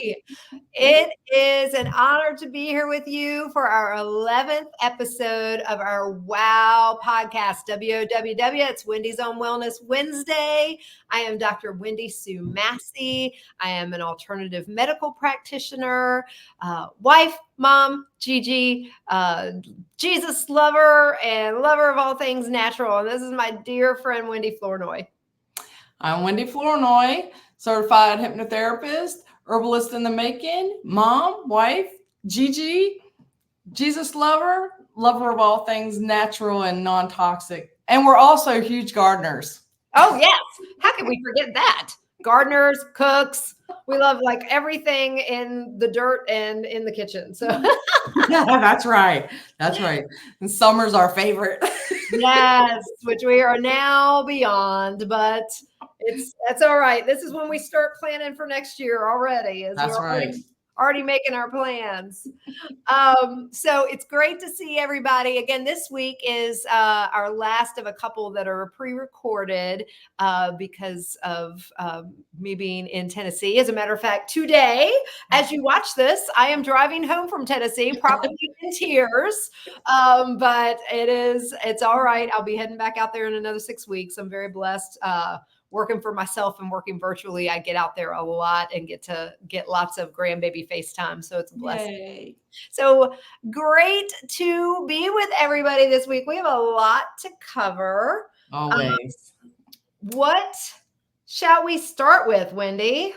Wendy. It is an honor to be here with you for our 11th episode of our WOW podcast, WOWW. It's Wendy's Own Wellness Wednesday. I am Dr. Wendy Sue Massey. I am an alternative medical practitioner, wife, mom, Gigi, Jesus lover, and lover of all things natural. And this is my dear friend, Wendy Flournoy. I'm Wendy Flournoy, certified hypnotherapist, herbalist in the making, mom, wife, Gigi, Jesus lover, lover of all things natural and non-toxic. And we're also huge gardeners. Oh, yes. How can we forget that? Gardeners, cooks. We love like everything in the dirt and in the kitchen. So yeah, that's right. That's right. And summer's our favorite. Yes, which we are now beyond, but that's all right. This is when we start planning for next year already. That's right. Already making our plans. So it's great to see everybody again. This week is our last of a couple that are pre-recorded because of me being in Tennessee. As a matter of fact, today, as you watch this, I am driving home from Tennessee, probably in tears. But it's all right. I'll be heading back out there in another 6 weeks. I'm very blessed. Working for myself and working virtually, I get out there a lot and get lots of grandbaby FaceTime. So it's a blessing. Yay. So great to be with everybody this week. We have a lot to cover. Always. What shall we start with, Wendy?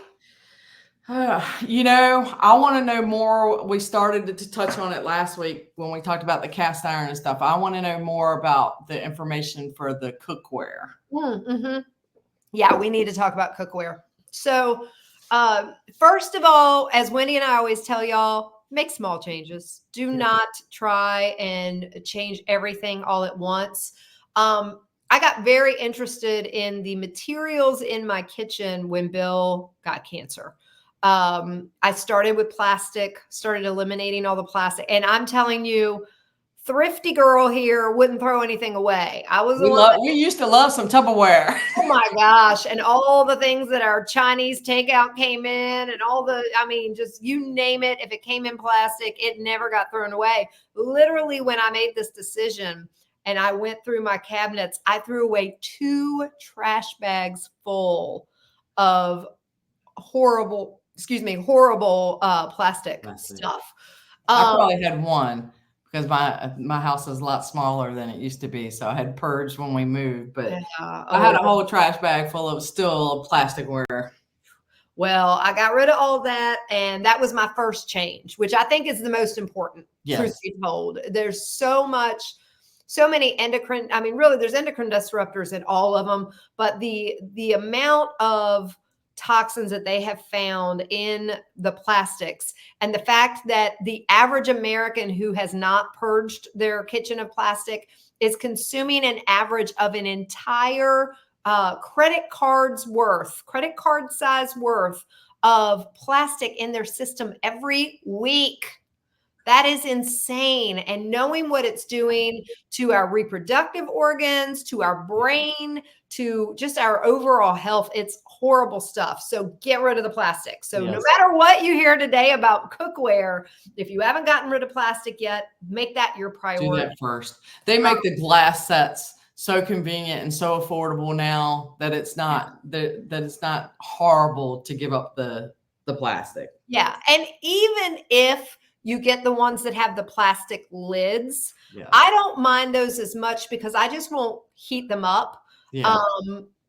I want to know more. We started to touch on it last week when we talked about the cast iron and stuff. I want to know more about the information for the cookware. Mm-hmm. Yeah, we need to talk about cookware. So first of all, as Wendy and I always tell y'all, make small changes. Do not try and change everything all at once. I got very interested in the materials in my kitchen when Bill got cancer. I started with plastic, started eliminating all the plastic. And I'm telling you, thrifty girl here wouldn't throw anything away. We used to love some Tupperware. Oh my gosh. And all the things that our Chinese takeout came in and just you name it. If it came in plastic, it never got thrown away. Literally, when I made this decision and I went through my cabinets, I threw away 2 trash bags full of horrible plastic stuff. I probably had one. Because my house is a lot smaller than it used to be. So I had purged when we moved, but I had a whole trash bag full of still plasticware. Well, I got rid of all that. And that was my first change, which I think is the most important. Yes. Truth be told, there's so many endocrine, there's endocrine disruptors in all of them, but the amount of toxins that they have found in the plastics and the fact that the average American who has not purged their kitchen of plastic is consuming an average of an entire credit card size worth of plastic in their system every week. That is insane. And knowing what it's doing to our reproductive organs, to our brain, to just our overall health, it's horrible stuff. So get rid of the plastic. So No matter what you hear today about cookware, if you haven't gotten rid of plastic yet, make that your priority. Do that first. They make the glass sets so convenient and so affordable now that it's not horrible to give up the plastic. Yeah. And even if you get the ones that have the plastic lids, I don't mind those as much because I just won't heat them up. Yeah.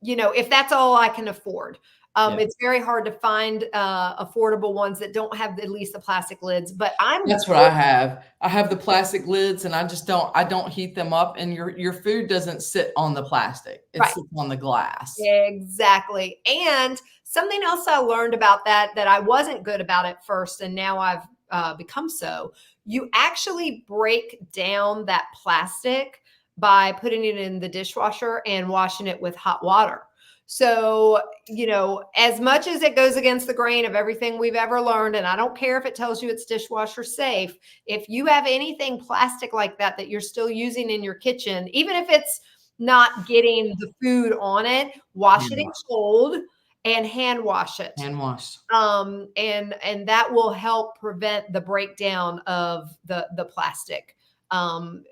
If that's all I can afford. It's very hard to find affordable ones that don't have at least the plastic lids, but that's what I have. I have the plastic lids and I don't heat them up, and your food doesn't sit on the plastic. It sits on the glass. Exactly. And something else I learned about that I wasn't good about at first, and now I've become so. You actually break down that plastic by putting it in the dishwasher and washing it with hot water. So, as much as it goes against the grain of everything we've ever learned, and I don't care if it tells you it's dishwasher safe, if you have anything plastic like that you're still using in your kitchen, even if it's not getting the food on it, wash it in cold and hand wash it. Hand wash. And that will help prevent the breakdown of the plastic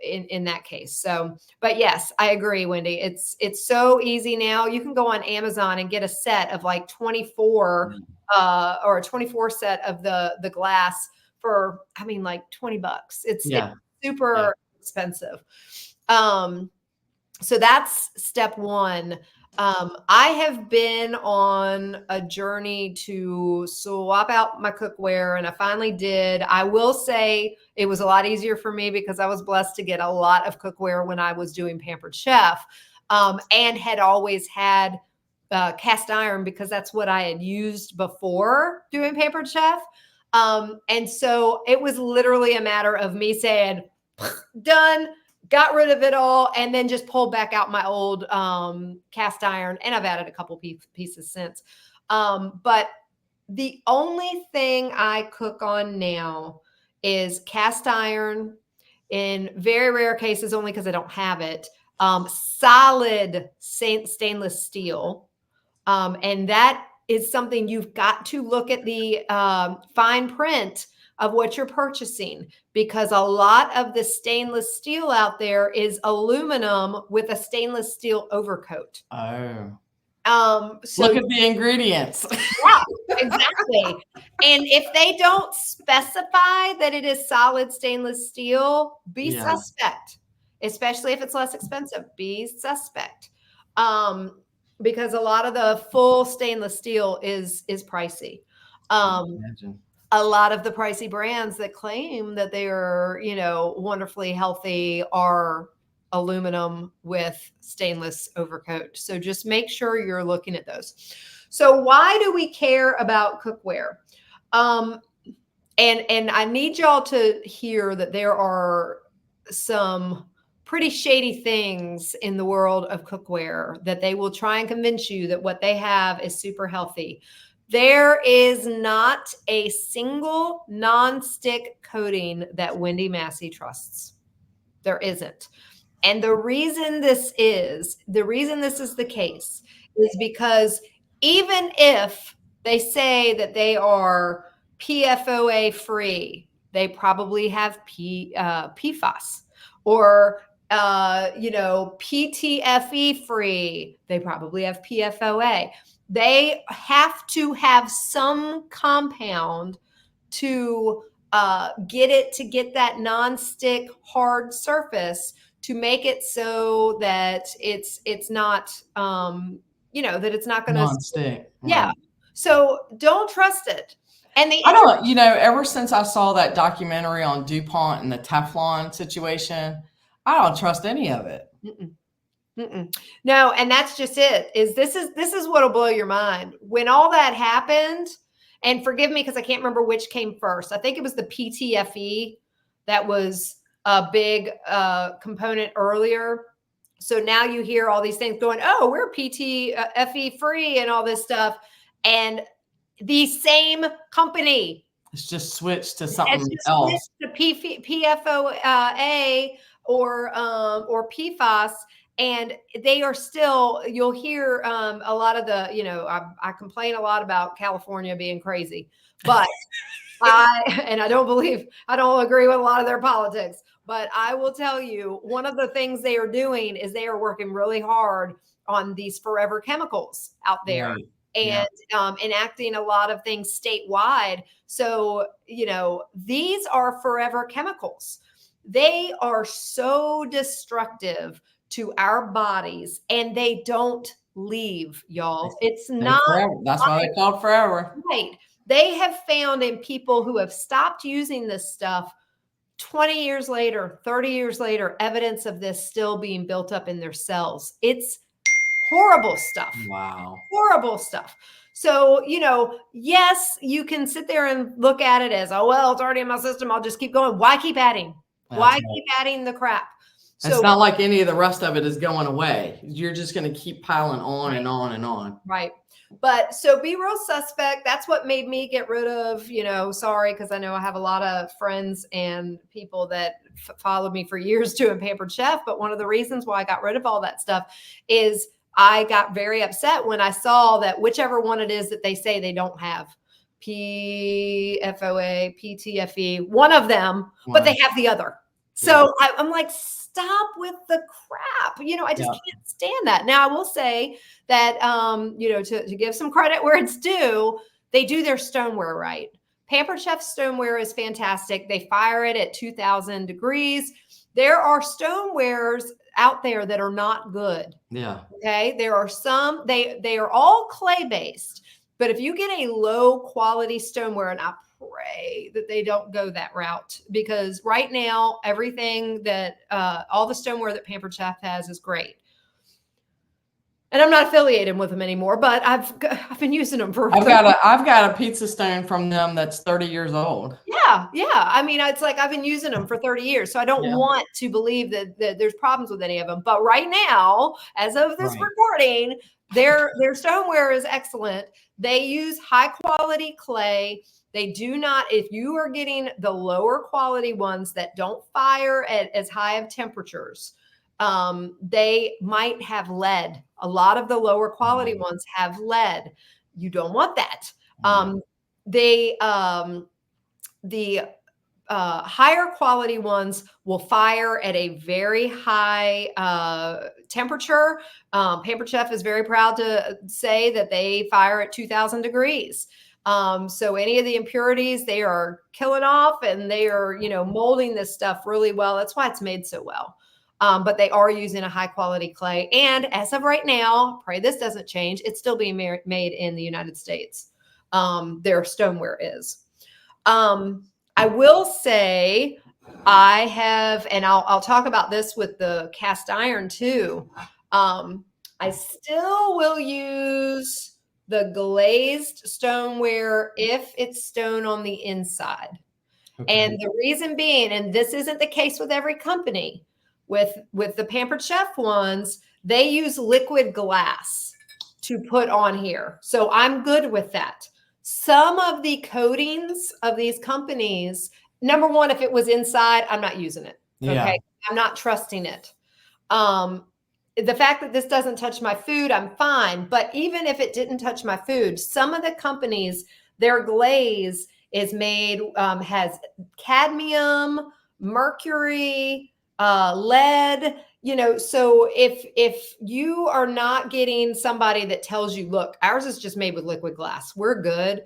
in that case. So, but yes, I agree, Wendy. It's so easy now. You can go on Amazon and get a set of like 24 or a 24 set of the glass for, I mean, like $20. It's super expensive. So that's step one. I have been on a journey to swap out my cookware, and I finally did. I will say it was a lot easier for me because I was blessed to get a lot of cookware when I was doing Pampered Chef, and had always had cast iron because that's what I had used before doing Pampered Chef. And so it was literally a matter of me saying, done, got rid of it all, and then just pulled back out my old cast iron. And I've added a couple pieces since. But the only thing I cook on now is cast iron, in very rare cases, only because I don't have it, solid stainless steel. And that is something you've got to look at the fine print of what you're purchasing, because a lot of the stainless steel out there is aluminum with a stainless steel overcoat. So look at the ingredients. Yeah, exactly. And if they don't specify that it is solid stainless steel, be suspect, especially if it's less expensive. Be suspect. Because a lot of the full stainless steel is pricey. A lot of the pricey brands that claim that they are, wonderfully healthy are aluminum with stainless overcoat. So just make sure you're looking at those. So why do we care about cookware? And I need y'all to hear that there are some pretty shady things in the world of cookware that they will try and convince you that what they have is super healthy. There is not a single non-stick coating that Wendy Massey trusts. There isn't. And the reason this is the case is because even if they say that they are PFOA free, they probably have PFAS, or PTFE free, they probably have PFOA. They have to have some compound to get that non-stick hard surface to make it so that it's not that it's not going to non-stick. Yeah. Right. So don't trust it. And I don't, ever since I saw that documentary on DuPont and the Teflon situation, I don't trust any of it. No, and that's just it. This is what'll blow your mind. When all that happened, and forgive me because I can't remember which came first. I think it was the PTFE that was a big component earlier. So now you hear all these things going, oh, we're PTFE free and all this stuff. And the same company, it's just switched to something else. To PFOA or PFAS. And they are still, you'll hear a lot of the, I complain a lot about California being crazy, but I don't agree with a lot of their politics, but I will tell you, one of the things they are doing is they are working really hard on these forever chemicals out there. Right. And enacting a lot of things statewide. So, these are forever chemicals. They are so destructive to our bodies, and they don't leave, y'all. It's not forever. That's why they call it forever. Right. They have found in people who have stopped using this stuff 20 years later, 30 years later, evidence of this still being built up in their cells. It's horrible stuff. Wow. Horrible stuff. So, yes, you can sit there and look at it as, oh, well, it's already in my system. I'll just keep going. Why keep adding? Keep adding the crap? So, it's not like any of the rest of it is going away. You're just going to keep piling on and on and on. Right. But so be real suspect. That's what made me get rid of, sorry, because I know I have a lot of friends and people that followed me for years doing Pampered Chef. But one of the reasons why I got rid of all that stuff is I got very upset when I saw that whichever one it is that they say they don't have, PFOA, PTFE, one of them, but they have the other. So I'm like, stop with the crap. I just can't stand that. Now, I will say that, to give some credit where it's due, they do their stoneware right. Pampered Chef stoneware is fantastic. They fire it at 2,000 degrees. There are stonewares out there that are not good. Yeah. Okay. There are some, they are all clay based, but if you get a low quality stoneware, and I pray that they don't go that route, because right now, everything that, all the stoneware that Pampered Chef has is great. And I'm not affiliated with them anymore, but I've been using them for. I've got a pizza stone from them that's 30 years old. Yeah. I mean, it's like I've been using them for 30 years, so I don't want to believe that there's problems with any of them. But right now, as of this recording, their stoneware is excellent. They use high quality clay. They do not, if you are getting the lower quality ones that don't fire at as high of temperatures, they might have lead. A lot of the lower quality ones have lead. You don't want that. The higher quality ones will fire at a very high temperature. Pampered Chef is very proud to say that they fire at 2,000 degrees. So any of the impurities they are killing off, and they are, molding this stuff really well. That's why it's made so well. But they are using a high quality clay. And as of right now, pray this doesn't change, it's still being made in the United States. Their stoneware is. I will say I have, and I'll talk about this with the cast iron too. I still will use the glazed stoneware if it's stone on the inside. And the reason being, and this isn't the case with every company, with the Pampered Chef ones, they use liquid glass to put on here. So I'm good with that. Some of the coatings of these companies, number one, if it was inside, I'm not using it. Okay. I'm not trusting it. The fact that this doesn't touch my food, I'm fine. But even if it didn't touch my food, some of the companies, their glaze is made, has cadmium, mercury, lead, so if you are not getting somebody that tells you, look, ours is just made with liquid glass, we're good,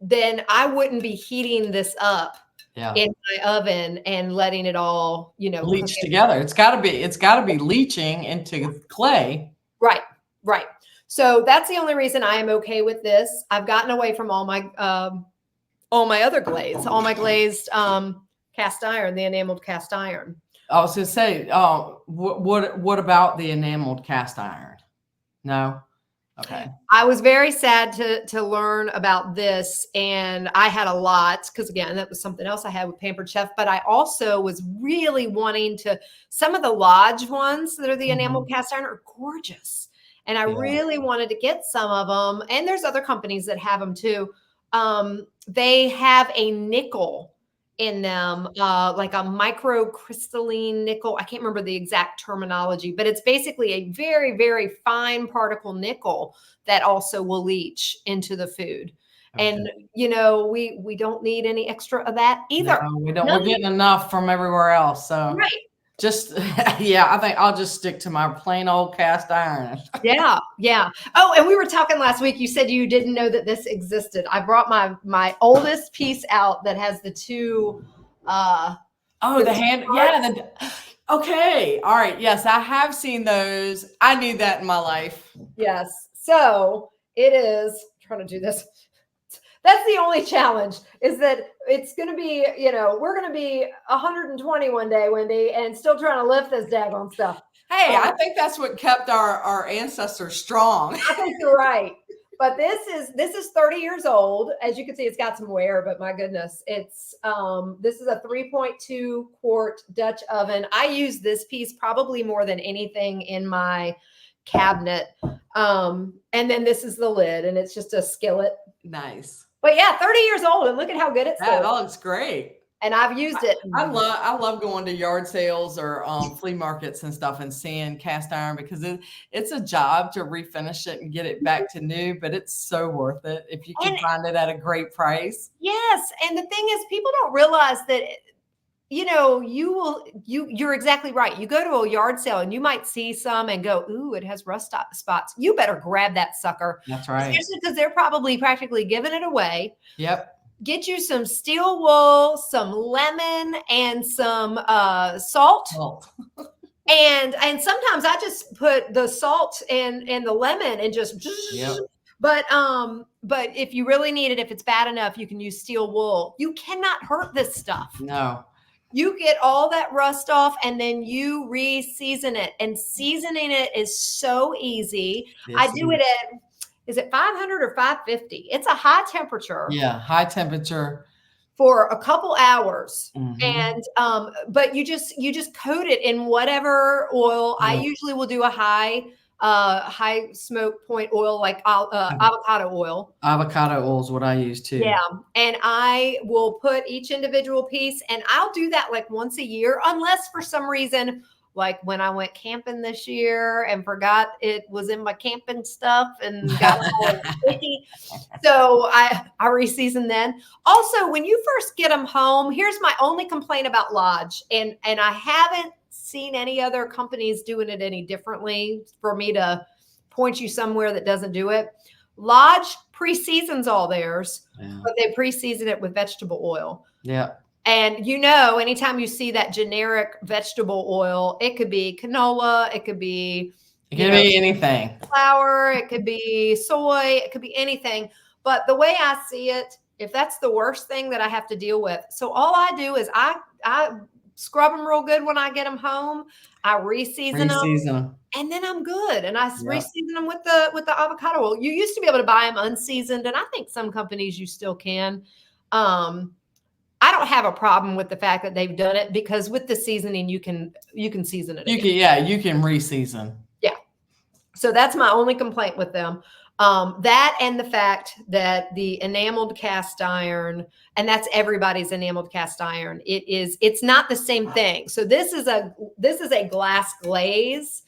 then I wouldn't be heating this up in my oven and letting it all, leach together. It's got to be leaching into clay. Right. So that's the only reason I am okay with this. I've gotten away from all my other glaze, all my glazed cast iron, the enameled cast iron. I was going to say, what about the enameled cast iron? No? Okay. I was very sad to learn about this, and I had a lot, because again, that was something else I had with Pampered Chef, but I also was really wanting to, some of the Lodge ones that are the enameled cast iron are gorgeous. And I really wanted to get some of them. And there's other companies that have them too. They have a nickel in them, like a microcrystalline nickel. I can't remember the exact terminology, but it's basically a very, very fine particle nickel that also will leach into the food. Okay. And, we don't need any extra of that either. No, we don't. We're getting enough from everywhere else. So just, I think I'll just stick to my plain old cast iron. Yeah. Oh, and we were talking last week. You said you didn't know that this existed. I brought my oldest piece out that has the two. The hand. Yeah. Okay. All right. Yes, I have seen those. I need that in my life. Yes. So it is. I'm trying to do this. That's the only challenge, is that it's going to be, we're going to be 120 one day, Wendy, and still trying to lift this daggone stuff. Hey, I think that's what kept our ancestors strong. I think you're right. But this is 30 years old. As you can see, it's got some wear, but my goodness, it's this is a 3.2 quart Dutch oven. I use this piece probably more than anything in my cabinet. And then this is the lid, and it's just a skillet. Nice. But yeah, 30 years old, and look at how good it's doing. That looks great. and I've used it. I love going to yard sales or flea markets and stuff and seeing cast iron because it's a job to refinish it and get it back to new, but it's so worth it if you can find it at a great price. Yes, and the thing is, people don't realize that you're exactly right. You go to a yard sale and you might see some and go, ooh, it has rust spots. You better grab that sucker. That's right. Especially because they're probably practically giving it away. Yep. Get you some steel wool, some lemon, and some salt. And sometimes I just put the salt and the lemon and just. Yep. But if you really need it, if it's bad enough, you can use steel wool. You cannot hurt this stuff. No. You get all that rust off and then you re-season it. And seasoning it is so easy. Yes, I do it at, is it 500 or 550? It's a high temperature. Yeah, high temperature. For a couple hours. And but you just coat it in whatever oil. I usually will do a high smoke point oil, like avocado oil. Avocado oil is what I use too. Yeah. And I will put each individual piece, and I'll do that like once a year, unless for some reason, like when I went camping this year and forgot it was in my camping stuff and got all sticky. So I re-season then. Also, when you first get them home, here's my only complaint about Lodge. And I haven't seen any other companies doing it any differently for me to point you somewhere that doesn't do it. Lodge pre-seasons all theirs, but they pre-season it with vegetable oil. Yeah. And anytime you see that generic vegetable oil, it could be canola, it could be anything. Flour, it could be soy, it could be anything. But the way I see it, if that's the worst thing that I have to deal with, so all I do is I scrub them real good when I get them home. I re-season them, and then I'm good. And I re-season them with the avocado oil. You used to be able to buy them unseasoned, and I think some companies you still can. I don't have a problem with the fact that they've done it, because with the seasoning, you can season it. You can re-season. Yeah. So that's my only complaint with them. That and the fact that the enameled cast iron, and that's everybody's enameled cast iron. It's not the same thing. So this is a glass glaze.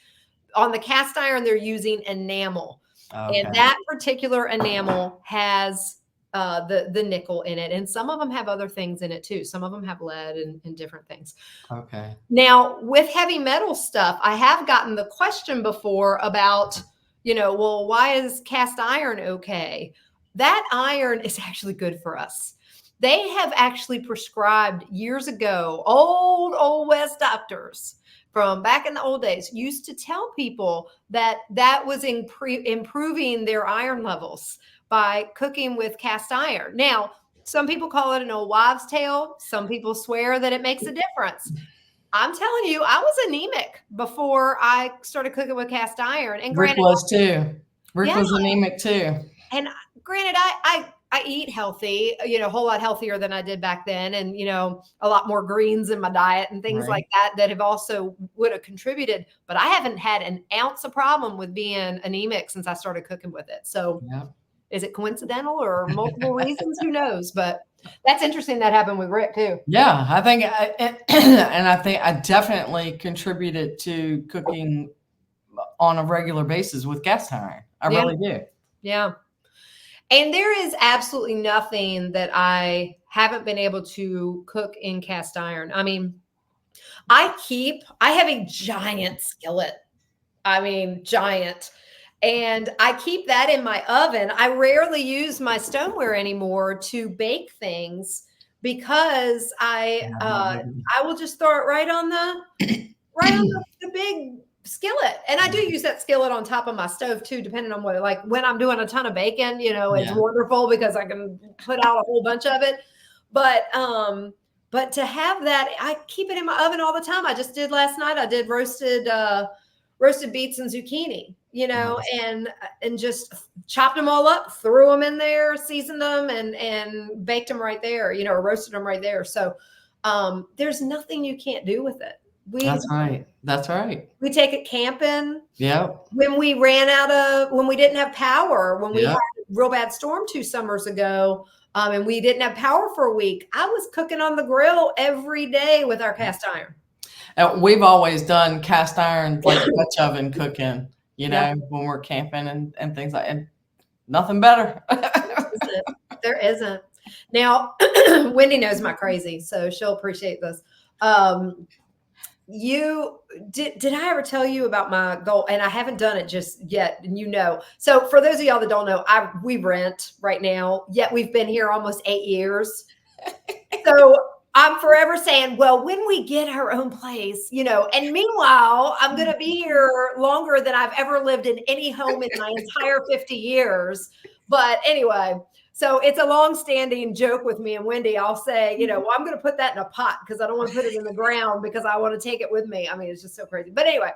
On the cast iron, they're using enamel. Okay. And that particular enamel has the nickel in it, and some of them have other things in it too. Some of them have lead and different things. Okay. Now with heavy metal stuff, I have gotten the question before about, well, why is cast iron okay? That iron is actually good for us. They have actually prescribed years ago, old West doctors from back in the old days used to tell people that was improving their iron levels by cooking with cast iron. Now, some people call it an old wives' tale. Some people swear that it makes a difference. I'm telling you, I was anemic before I started cooking with cast iron. And Rick was too. Rick was anemic too. And granted, I eat healthy, a whole lot healthier than I did back then. And, a lot more greens in my diet and things like that have also would have contributed. But I haven't had an ounce of problem with being anemic since I started cooking with it. So is it coincidental or multiple reasons? Who knows? But that's interesting that happened with Rick too. Yeah, I think, and I think I definitely contributed to cooking on a regular basis with cast iron. I really do. Yeah. And there is absolutely nothing that I haven't been able to cook in cast iron. I mean, I have a giant skillet. I mean, giant. And I keep that in my oven. I rarely use my stoneware anymore to bake things because I will just throw it right on the big skillet. And I do use that skillet on top of my stove too, depending on what, like when I'm doing a ton of bacon, it's wonderful because I can put out a whole bunch of it. But to have that, I keep it in my oven all the time. I just did last night. I did roasted beets and zucchini, and just chopped them all up, threw them in there, seasoned them, and baked them right there, or roasted them right there. So there's nothing you can't do with it. That's right. We take it camping. Yeah. When we didn't have power, when we had real bad storm 2 summers ago, and we didn't have power for a week, I was cooking on the grill every day with our cast iron. We've always done cast iron, like Dutch oven cooking, you know, Yeah. when we're camping and things like, and nothing better. There isn't. Now, Wendy knows my crazy, so she'll appreciate this. You did I ever tell you about my goal? And I haven't done it just yet, and you know. So for those of y'all that don't know, we rent right now, yet we've been here almost 8 years. So I'm forever saying, well, when we get our own place, you know, and meanwhile, I'm going to be here longer than I've ever lived in any home in my entire 50 years. But anyway, so it's a long-standing joke with me and Wendy. I'll say, you know, well, I'm going to put that in a pot because I don't want to put it in the ground because I want to take it with me. I mean, it's just so crazy. But anyway,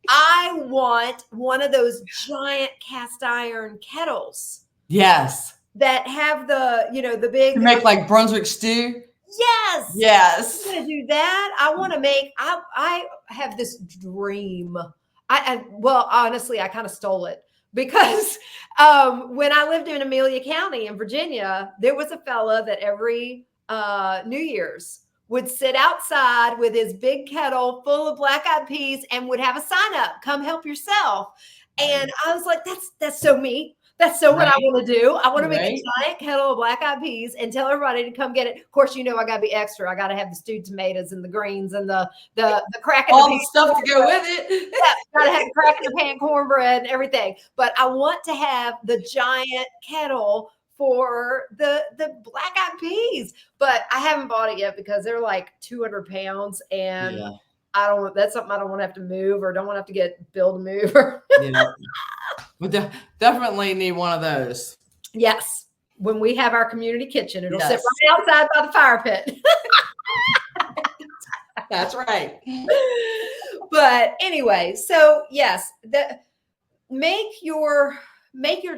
I want one of those giant cast iron kettles. Yes. That have the, you know, the big. You make like Brunswick stew. Yes. Yes. I'm gonna do that. I want to make. I have this dream. Well, honestly, I kind of stole it because when I lived in Amelia County in Virginia, there was a fella that every New Year's would sit outside with his big kettle full of black-eyed peas and would have a sign up, "Come help yourself." And I was like, that's so me. That's so what I want to do. I want to make a giant kettle of black-eyed peas and tell everybody to come get it. Of course, you know I got to be extra. I got to have the stewed tomatoes and the greens and the crack in all the stuff to go with it. Yeah, got to have the crack in the pan cornbread and everything. But I want to have the giant kettle for the black-eyed peas. But I haven't bought it yet because they're like 200 pounds and that's something I don't want to have to move or don't want to have to get Bill to move. Yeah. We definitely need one of those. Yes. When we have our community kitchen, it'll sit right outside by the fire pit. That's right. But anyway, so yes, make your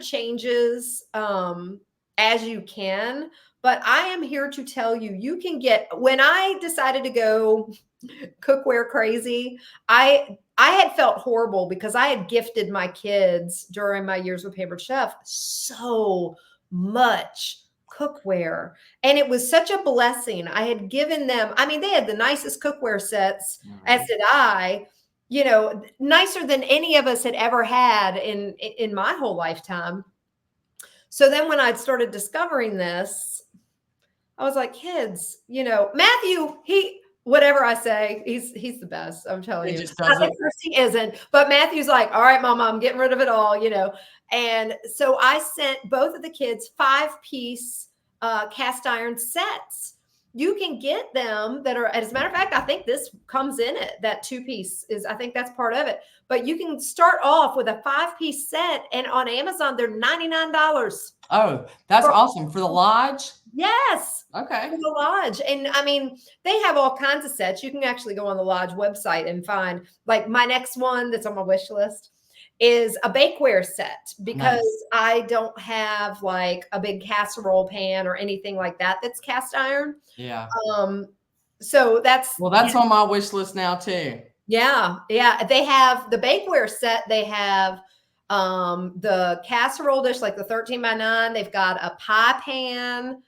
changes as you can. But I am here to tell you, you can get, when I decided to go cookware crazy, I had felt horrible because I had gifted my kids during my years with Pampered Chef so much cookware. And it was such a blessing. I had given them, I mean, they had the nicest cookware sets, as did I, you know, nicer than any of us had ever had in my whole lifetime. So then when I'd started discovering this, I was like, kids, you know, Matthew, whatever I say, he's the best. I'm telling you. Not that Christy isn't, but Matthew's like, all right, Mama, I'm getting rid of it all, you know. And so I sent both of the kids 5-piece cast iron sets. You can get them that are, as a matter of fact, I think this comes in it. That 2-piece is, I think that's part of it. But you can start off with a 5-piece set, and on Amazon they're $99. Oh, that's awesome for the lodge. Yes. Okay. For the lodge. And I mean, they have all kinds of sets. You can actually go on the lodge website and find, like, my next one that's on my wish list is a bakeware set because I don't have like a big casserole pan or anything like that that's cast iron. Yeah. So that's on my wish list now too. Yeah. Yeah. They have the bakeware set. They have the casserole dish, like the 13x9. They've got a pie pan.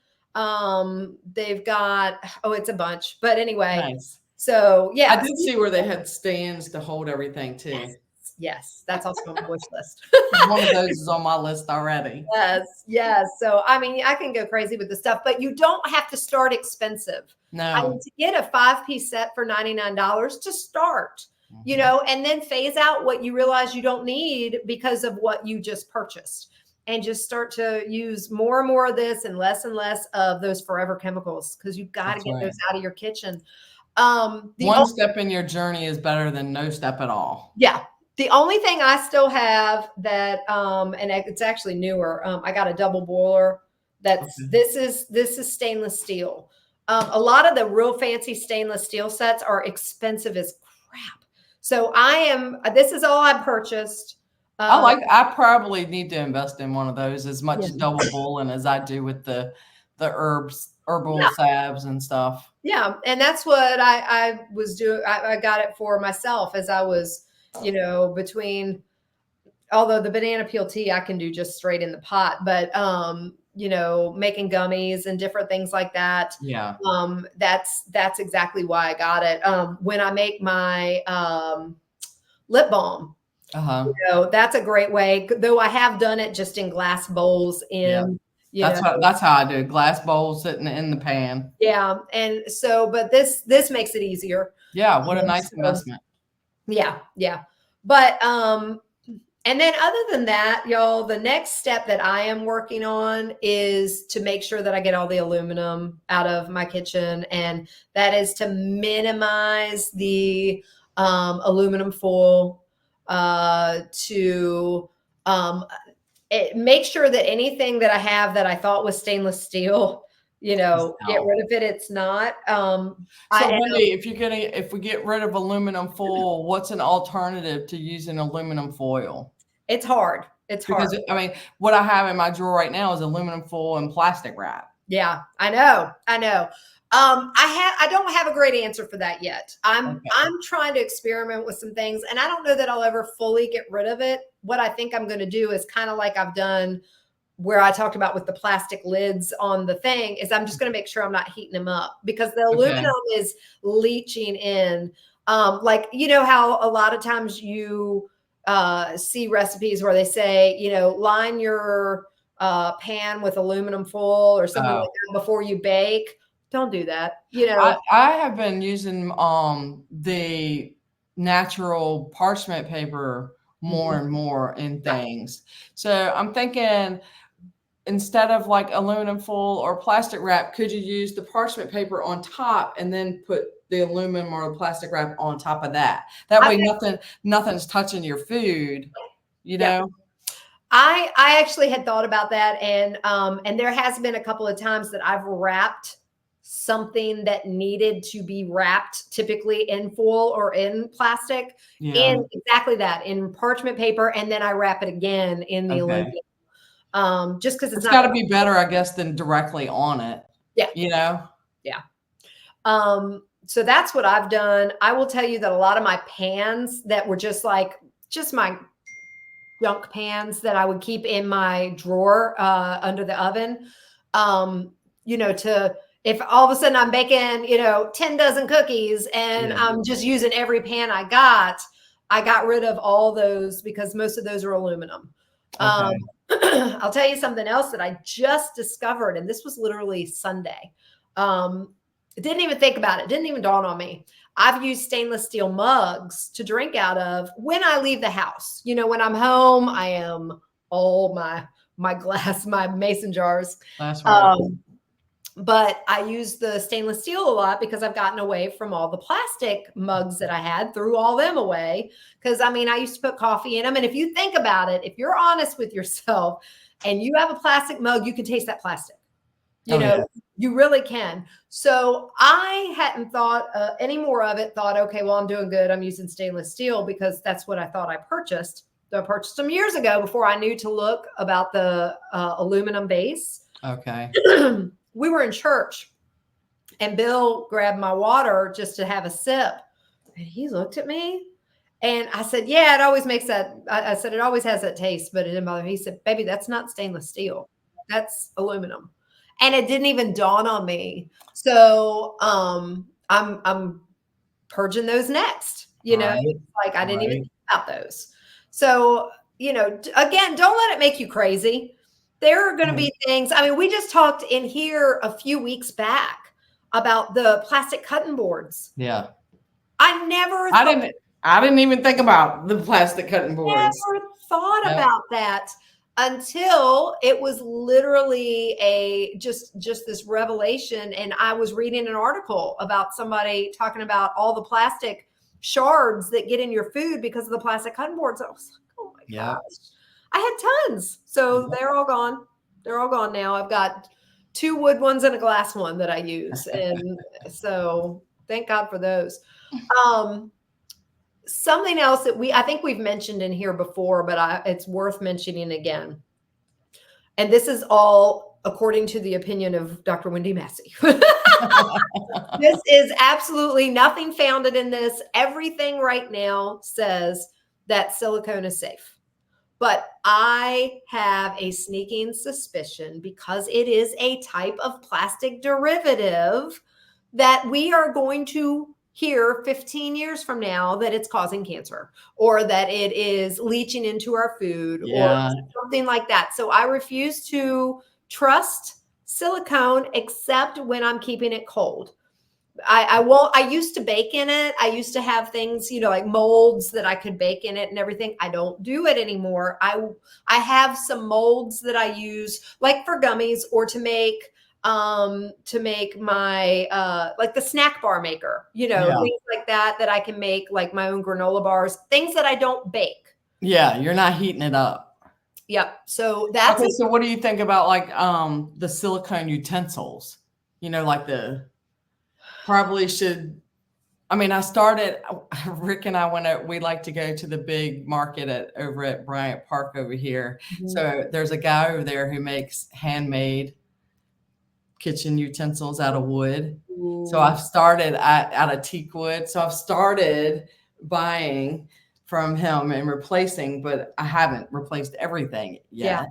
They've got, it's a bunch, but anyway. Nice. So yeah. I did see where they had stands to hold everything too. Yes. That's also on my wish list. One of those is on my list already. Yes. Yes. So, I mean, I can go crazy with the stuff, but you don't have to start expensive. No. I mean, to get a 5-piece set for $99 to start, you know, and then phase out what you realize you don't need because of what you just purchased, and just start to use more and more of this and less of those forever chemicals, because you've got to get those out of your kitchen. One step in your journey is better than no step at all. Yeah. The only thing I still have that, and it's actually newer, I got a double boiler. This is stainless steel. A lot of the real fancy stainless steel sets are expensive as crap. So this is all I purchased. I probably need to invest in one of those, as much double boiling as I do with the herbal salves and stuff. Yeah. And that's what I was doing. I got it for myself as I was, you know, between although the banana peel tea I can do just straight in the pot, but making gummies and different things like that. Yeah. That's exactly why I got it. When I make my lip balm, that's a great way. Though I have done it just in glass bowls That's how I do it. Glass bowl sitting in the pan. Yeah. And so, but this makes it easier. Yeah. What a nice investment. Yeah. Yeah. But, and then other than that, y'all, the next step that I am working on is to make sure that I get all the aluminum out of my kitchen. And that is to minimize the aluminum foil, make sure that anything that I have that I thought was stainless steel, get rid of it. It's not. So Wendy, if we get rid of aluminum foil, what's an alternative to using aluminum foil? It's hard. Because I mean, what I have in my drawer right now is aluminum foil and plastic wrap. Yeah, I know. I don't have a great answer for that yet. I'm trying to experiment with some things, and I don't know that I'll ever fully get rid of it. What I think I'm going to do is kind of like I've done where I talked about with the plastic lids on the thing, is I'm just going to make sure I'm not heating them up, because the aluminum is leaching in. Like, how a lot of times you see recipes where they say, line your pan with aluminum foil or something like that before you bake. Don't do that. I have been using the natural parchment paper more and more in things. So I'm thinking, instead of like aluminum foil or plastic wrap, could you use the parchment paper on top and then put the aluminum or the plastic wrap on top of that? That way nothing's touching your food, know? I actually had thought about that, and there has been a couple of times that I've wrapped something that needed to be wrapped, typically in foil or in plastic, in exactly that, in parchment paper, and then I wrap it again in the aluminum. Just because it's got to be better, I guess, than directly on it. Yeah. Yeah. So that's what I've done. I will tell you that a lot of my pans that were just my junk pans that I would keep in my drawer under the oven, if all of a sudden I'm baking, 10 dozen cookies and I'm just using every pan I got rid of all those, because most of those are aluminum. I'll tell you something else that I just discovered, and this was literally Sunday. I didn't even think about it. Didn't even dawn on me. I've used stainless steel mugs to drink out of when I leave the house. When I'm home, I am all my glass, my mason jars. That's right. But I use the stainless steel a lot because I've gotten away from all the plastic mugs that I had, threw all them away. Because I used to put coffee in them. And if you think about it, if you're honest with yourself and you have a plastic mug, you can taste that plastic. You really can. So I hadn't thought any more of it. Thought, okay, well, I'm doing good. I'm using stainless steel because that's what I thought I purchased. So I purchased them years ago before I knew to look about the aluminum base. Okay. We were in church and Bill grabbed my water just to have a sip. And he looked at me and I said, yeah, it always makes that. I said, it always has that taste, but it didn't bother me. He said, baby, that's not stainless steel. That's aluminum. And it didn't even dawn on me. So I'm purging those next, like I didn't even think about those. So, again, don't let it make you crazy. There are going to be things. We just talked in here a few weeks back about the plastic cutting boards. Yeah. I didn't even think about the plastic cutting boards. Never thought about that until it was literally just this revelation. And I was reading an article about somebody talking about all the plastic shards that get in your food because of the plastic cutting boards. I was like, oh my gosh. I had tons. So they're all gone. They're all gone now. I've got 2 wood ones and a glass one that I use. And so thank God for those. Something else that I think we've mentioned in here before, but it's worth mentioning again. And this is all according to the opinion of Dr. Wendy Massey. This is absolutely nothing founded in this. Everything right now says that silicone is safe. But I have a sneaking suspicion, because it is a type of plastic derivative, that we are going to hear 15 years from now that it's causing cancer, or that it is leaching into our food, or Yeah. something like that. So I refuse to trust silicone except when I'm keeping it cold. I won't. I used to bake in it. I used to have things, like molds that I could bake in it and everything. I don't do it anymore. I have some molds that I use, like for gummies, or to make my like the snack bar maker, Yeah. things like that I can make, like my own granola bars, things that I don't bake. Yeah, you're not heating it up. Yep. So that's Okay, so what do you think about like the silicone utensils? Like probably should. I mean, I started. Rick and I we like to go to the big market over at Bryant Park over here. So there's a guy over there who makes handmade kitchen utensils out of wood. So I've started out of teak wood. So I've started buying from him and replacing, but I haven't replaced everything yet,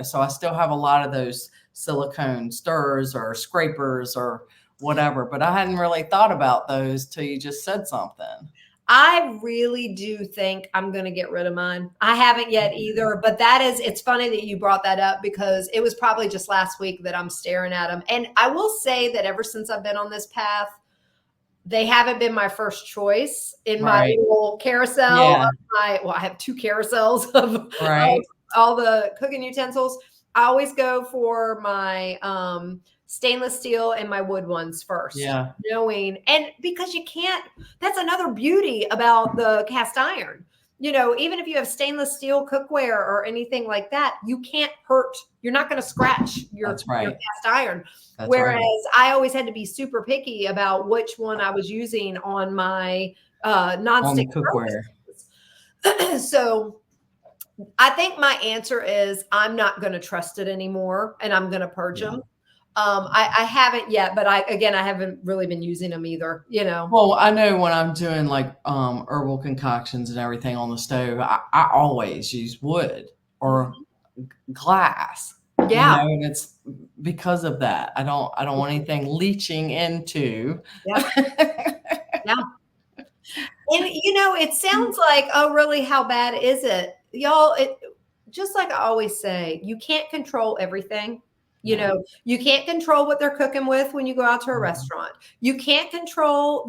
so I still have a lot of those silicone stirrers or scrapers or whatever, but I hadn't really thought about those till you just said something. I really do think I'm going to get rid of mine. I haven't yet either, but it's funny that you brought that up, because it was probably just last week that I'm staring at them. And I will say that ever since I've been on this path, they haven't been my first choice in my little carousel. Yeah. I have 2 carousels of all the cooking utensils. I always go for my stainless steel and my wood ones first. Yeah. And because that's another beauty about the cast iron. Even if you have stainless steel cookware or anything like that, you're not going to scratch your cast iron. Whereas I always had to be super picky about which one I was using on my nonstick cookware. So I think my answer is I'm not going to trust it anymore, and I'm going to purge them. I haven't yet, but I haven't really been using them either, Well, I know when I'm doing like herbal concoctions and everything on the stove, I always use wood or glass. Yeah. And it's because of that. I don't want anything leaching into. Yeah. Yeah. And it sounds like, oh, really, how bad is it? Y'all, just like I always say, you can't control everything. You can't control what they're cooking with when you go out to a restaurant. You can't control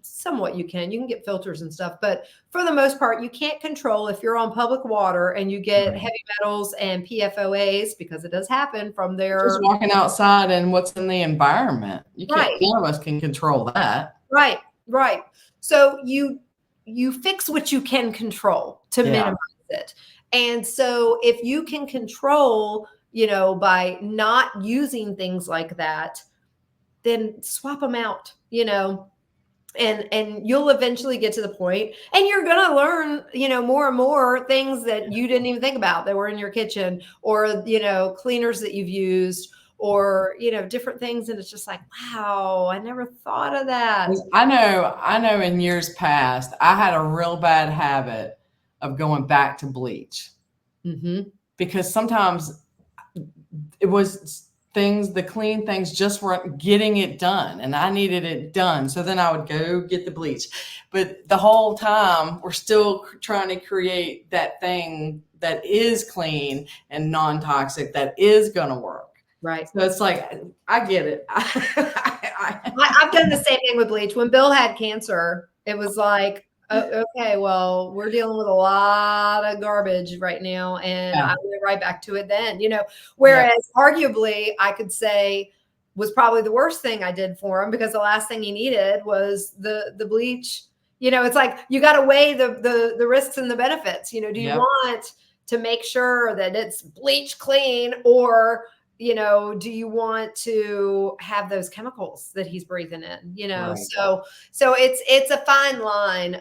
somewhat you can get filters and stuff, but for the most part, you can't control if you're on public water and you get heavy metals and PFOAs, because it does happen from their just walking outside and what's in the environment. You can't, none of us can control that. Right. So you fix what you can control to minimize it. And so if you can control, by not using things like that, then swap them out, and you'll eventually get to the point, and you're going to learn, more and more things that you didn't even think about that were in your kitchen, or, cleaners that you've used, or, different things. And it's just like, wow, I never thought of that. I know in years past, I had a real bad habit of going back to bleach, because sometimes it was the clean things just weren't getting it done, and I needed it done. So then I would go get the bleach, but the whole time we're still trying to create that thing that is clean and non-toxic, that is going to work. Right. So it's like, I get it. I've done the same thing with bleach. When Bill had cancer, it was like, okay, well, we're dealing with a lot of garbage right now, and I went right back to it then, whereas arguably I could say was probably the worst thing I did for him, because the last thing he needed was the bleach. It's like, you got to weigh the risks and the benefits. Do you want to make sure that it's bleach clean, or do you want to have those chemicals that he's breathing in, so it's a fine line.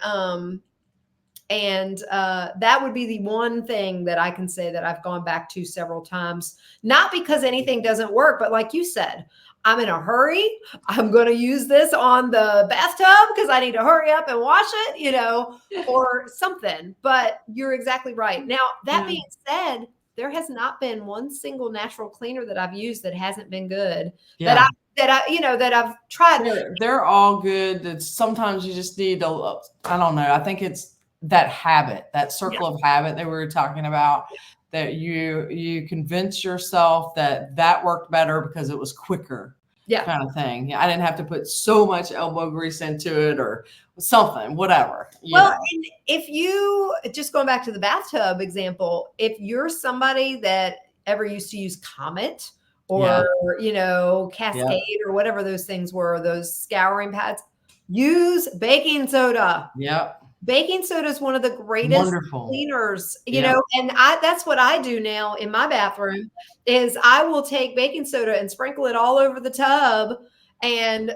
And that would be the one thing that I can say that I've gone back to several times, not because anything doesn't work, but like you said, I'm in a hurry. I'm going to use this on the bathtub because I need to hurry up and wash it, or something. But you're exactly right. Now, that being said, there has not been one single natural cleaner that I've used that hasn't been good. Yeah. That I've tried. They're all good. It's sometimes you just need I don't know. I think it's that habit, that circle of habit that we were talking about, that you convince yourself that worked better because it was quicker. Yeah. Kind of thing. Yeah, I didn't have to put so much elbow grease into it or something, whatever. Well, and if you, just going back to the bathtub example, if you're somebody that ever used to use Comet or, Cascade or whatever those things were, those scouring pads, use baking soda. Yep. Baking soda is one of the greatest cleaners, and that's what I do now in my bathroom is I will take baking soda and sprinkle it all over the tub. And,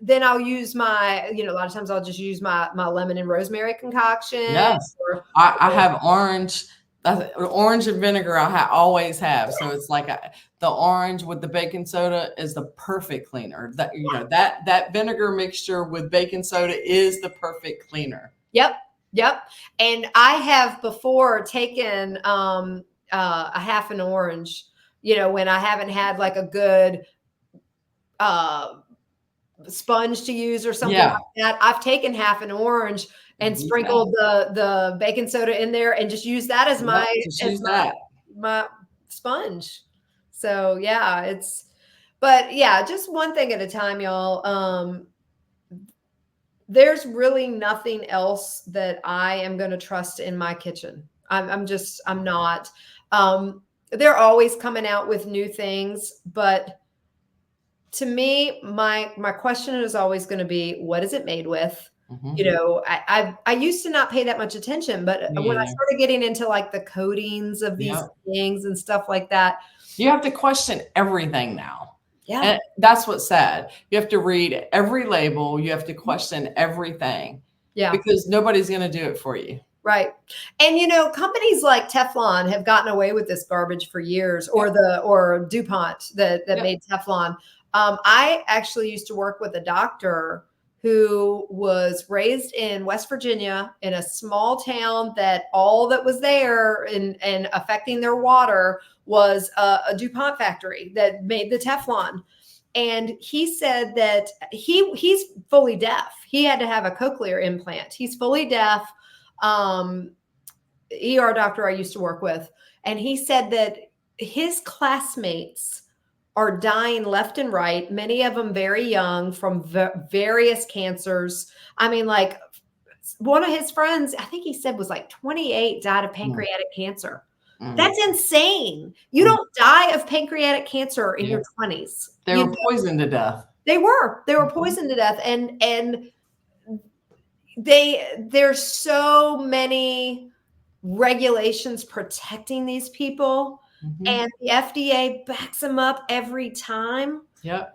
then I'll use my, a lot of times I'll just use my lemon and rosemary concoction. Yes. I have orange and vinegar. I always have. So it's like the orange with the baking soda is the perfect cleaner. That that vinegar mixture with baking soda is the perfect cleaner. Yep. And I have before taken a half an orange. When I haven't had like a good sponge to use or something like that, I've taken half an orange and sprinkled the baking soda in there and just use that as my sponge. So just one thing at a time, y'all. There's really nothing else that I am going to trust in my kitchen. I'm not. They're always coming out with new things, but to me, my question is always going to be, what is it made with? I used to not pay that much attention, but when I started getting into like the coatings of these things and stuff like that, you have to question everything now. Yeah. And that's what's sad. You have to read every label. You have to question everything. Yeah. Because nobody's going to do it for you. Right. And, companies like Teflon have gotten away with this garbage for years, or DuPont that made Teflon. I actually used to work with a doctor who was raised in West Virginia in a small town that all that was there and affecting their water was a DuPont factory that made the Teflon. And he said that he's fully deaf. He had to have a cochlear implant. He's fully deaf. ER doctor I used to work with. And he said that his classmates are dying left and right, many of them very young from various cancers. I mean, like one of his friends, I think he said was like 28, died of pancreatic cancer. That's insane. You don't die of pancreatic cancer in your 20s. They were poisoned to death. They were poisoned to death. And there's so many regulations protecting these people. And the FDA backs them up every time. Yeah.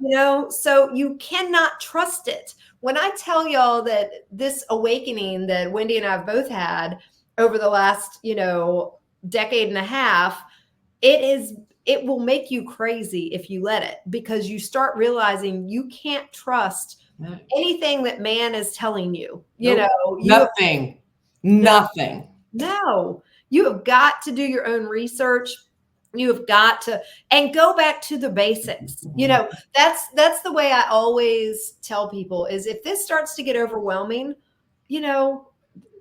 So you cannot trust it. When I tell y'all that this awakening that Wendy and I have both had over the last, decade and a half, it will make you crazy if you let it, because you start realizing you can't trust anything that man is telling you. Nothing. No, you have got to do your own research. You have got to, and go back to the basics. That's the way I always tell people is if this starts to get overwhelming,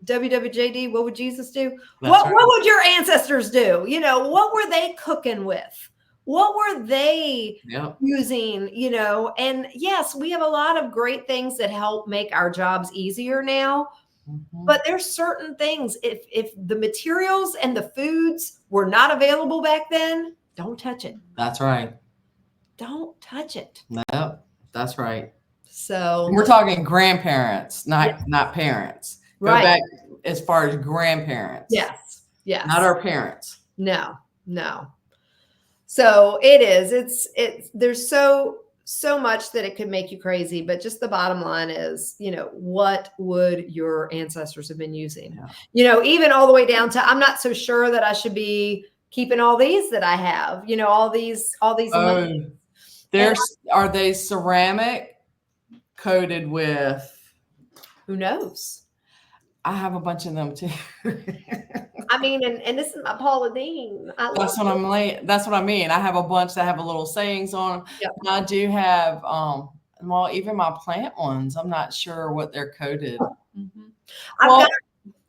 WWJD, what would Jesus do? What would your ancestors do? What were they cooking with? What were they using? And yes, we have a lot of great things that help make our jobs easier now. But there's certain things, if the materials and the foods were not available back then, don't touch it. That's right. Don't touch it. No, that's right. So we're talking grandparents, not parents. Go back as far as grandparents. Yes. Not our parents. No. So it is. There's so much that it could make you crazy, but just the bottom line is, what would your ancestors have been using? Even all the way down to, I'm not so sure that I should be keeping all these that I have, all these. Are they ceramic coated with? Who knows? I have a bunch of them too. I mean, and this is my Paula Deen. That's what I'm like. That's what I mean. I have a bunch that have a little sayings on them. Yep. And I do have, well, even my plant ones. I'm not sure what they're coated. Mm-hmm. Well,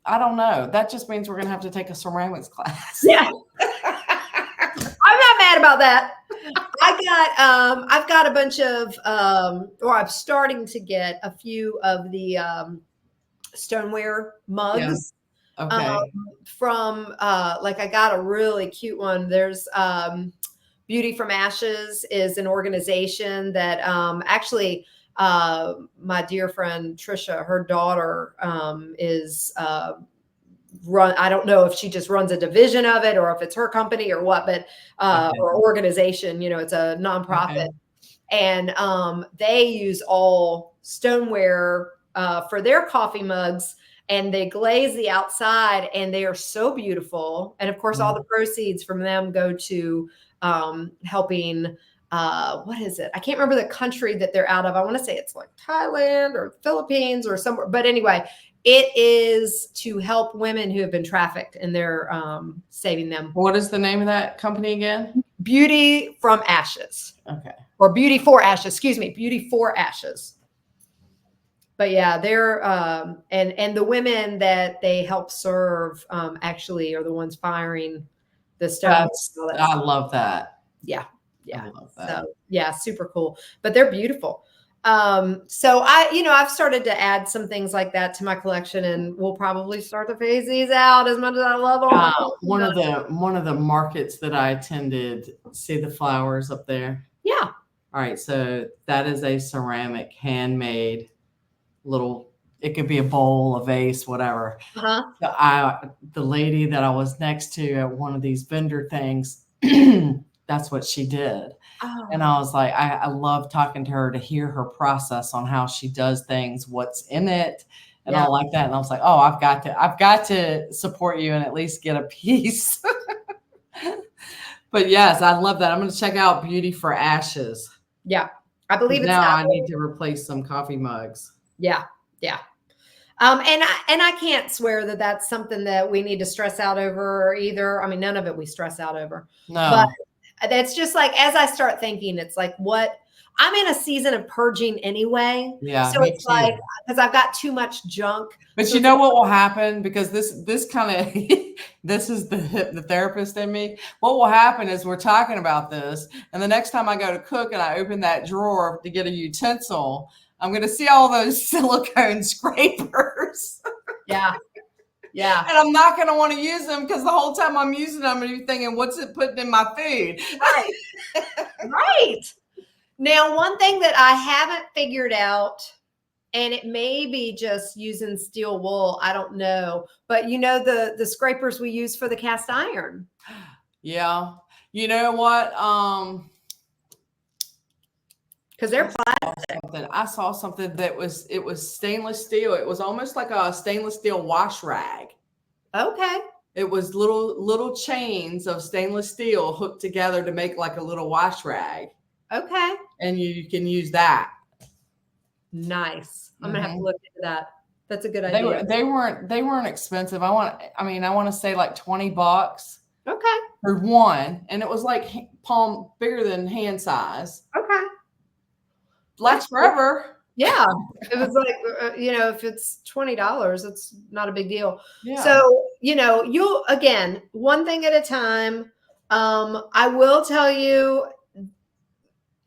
I don't know. That just means we're gonna have to take a ceramics class. Yeah. I'm not mad about that. I've got a bunch of, or I'm starting to get a few of the stoneware mugs. Yeah. Okay. From like I got a really cute one. There's Beauty from Ashes is an organization that actually my dear friend Trisha, her daughter is run. I don't know if she just runs a division of it or if it's her company or what, but or organization, you know, it's a nonprofit. Okay. And they use all stoneware for their coffee mugs, and they glaze the outside, and they are so beautiful. And of course, all the proceeds from them go to helping what is it? I can't remember the country that they're out of. I want to say it's like Thailand or Philippines or somewhere. But anyway, it is to help women who have been trafficked, and they're saving them. What is the name of that company again? Beauty from Ashes. Okay. Or Beauty for Ashes. Excuse me. Beauty for Ashes. But yeah, they're and the women that they help serve actually are the ones firing the stones. I love that. Yeah. Yeah. I love that. So yeah, super cool. But they're beautiful. So I've started to add some things like that to my collection, and we'll probably start to phase these out as much as I love all one of the markets that I attended, see the flowers up there? Yeah. All right. So that is a ceramic handmade little, it could be a bowl, a vase, whatever. Uh-huh. The lady that I was next to at one of these vendor things, that's what she did. Oh. And I was like, I love talking to her to hear her process on how she does things, what's in it, and all like that. And I was like, oh, I've got to support you and at least get a piece. But yes, I love that. I'm going to check out Beauty for Ashes. Yeah. I believe it's now I need to replace some coffee mugs. Yeah. Yeah. And I can't swear that that's something that we need to stress out over either. I mean, none of it we stress out over. No. But that's just like, as I start thinking, it's like, what I'm in a season of purging anyway. Yeah. So it's like, because I've got too much junk. But so you know what will happen? Because this kind of, this is the therapist in me. What will happen is we're talking about this, and the next time I go to cook and I open that drawer to get a utensil, I'm going to see all those silicone scrapers. Yeah. Yeah. And I'm not going to want to use them because the whole time I'm using them, I'm going to be thinking, what's it putting in my food? Right. Right. Now, one thing that I haven't figured out, and it may be just using steel wool, I don't know, but you know, the scrapers we use for the cast iron. Yeah. You know what? Because they're plastic. I saw something that it was stainless steel. It was almost like a stainless steel wash rag. Okay. It was little chains of stainless steel hooked together to make like a little wash rag. Okay. And you can use that. Nice. I'm gonna have to look into that. That's a good idea. They weren't expensive. I want to say like $20. Okay. For one, and it was like palm bigger than hand size. Okay. Lasts forever. Yeah. It was like, if it's $20, it's not a big deal. Yeah. So, you'll, again, one thing at a time. I will tell you,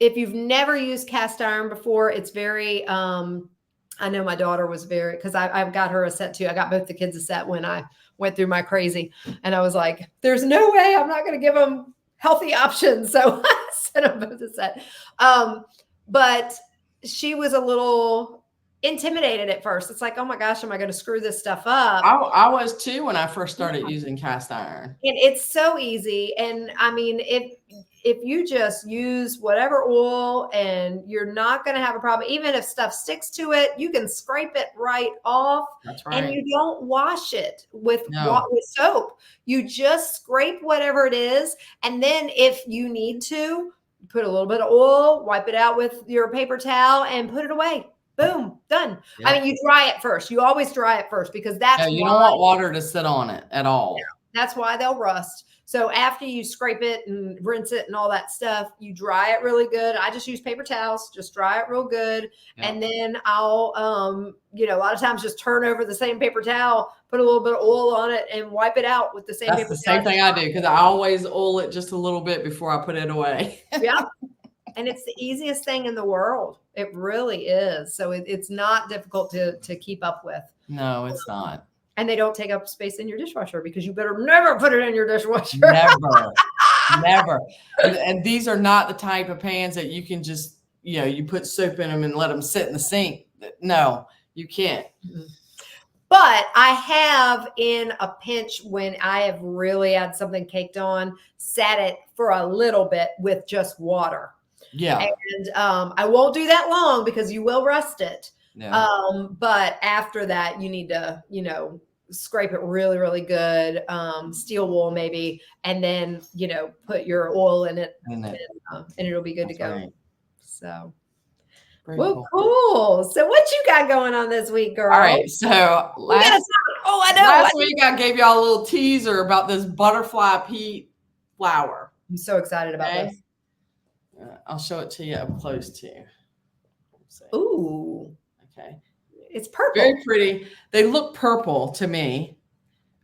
if you've never used cast iron before, it's very, I know my daughter was very, because I've got her a set too. I got both the kids a set when I went through my crazy, and I was like, there's no way I'm not going to give them healthy options. So I sent them both a set. But she was a little intimidated at first. It's like, oh my gosh, am I going to screw this stuff up? I was too when I first started using cast iron. And it's so easy. And I mean, if you just use whatever oil, and you're not going to have a problem, even if stuff sticks to it, you can scrape it right off. That's right. And you don't wash it with soap. You just scrape whatever it is. And then if you need to, put a little bit of oil, wipe it out with your paper towel, and put it away. Boom, done. Yep. I mean, you dry it first. You always dry it first because that's you don't want water to sit on it at all. That's why they'll rust. So after you scrape it and rinse it and all that stuff, you dry it really good. I just use paper towels, just dry it real good. Yep. And then I'll, a lot of times just turn over the same paper towel, put a little bit of oil on it and wipe it out with the same paper towel. That's the same thing I do because I always oil it just a little bit before I put it away. Yeah. And it's the easiest thing in the world. It really is. So it's not difficult to keep up with. No, it's not. And they don't take up space in your dishwasher because you better never put it in your dishwasher. Never. And these are not the type of pans that you can just, you put soap in them and let them sit in the sink. No, you can't. But I have, in a pinch, when I have really had something caked on, sat it for a little bit with just water. Yeah. And I won't do that long because you will rust it. Yeah. But after that, you need to, scrape it really, really good, steel wool maybe, and then, put your oil in it and it'll be good to go. Right. So, cool. So what you got going on this week, girl? All right. So last week I gave y'all a little teaser about this butterfly pea flower. I'm so excited about this. I'll show it to you up close too. Ooh. Okay. It's purple. Very pretty. They look purple to me,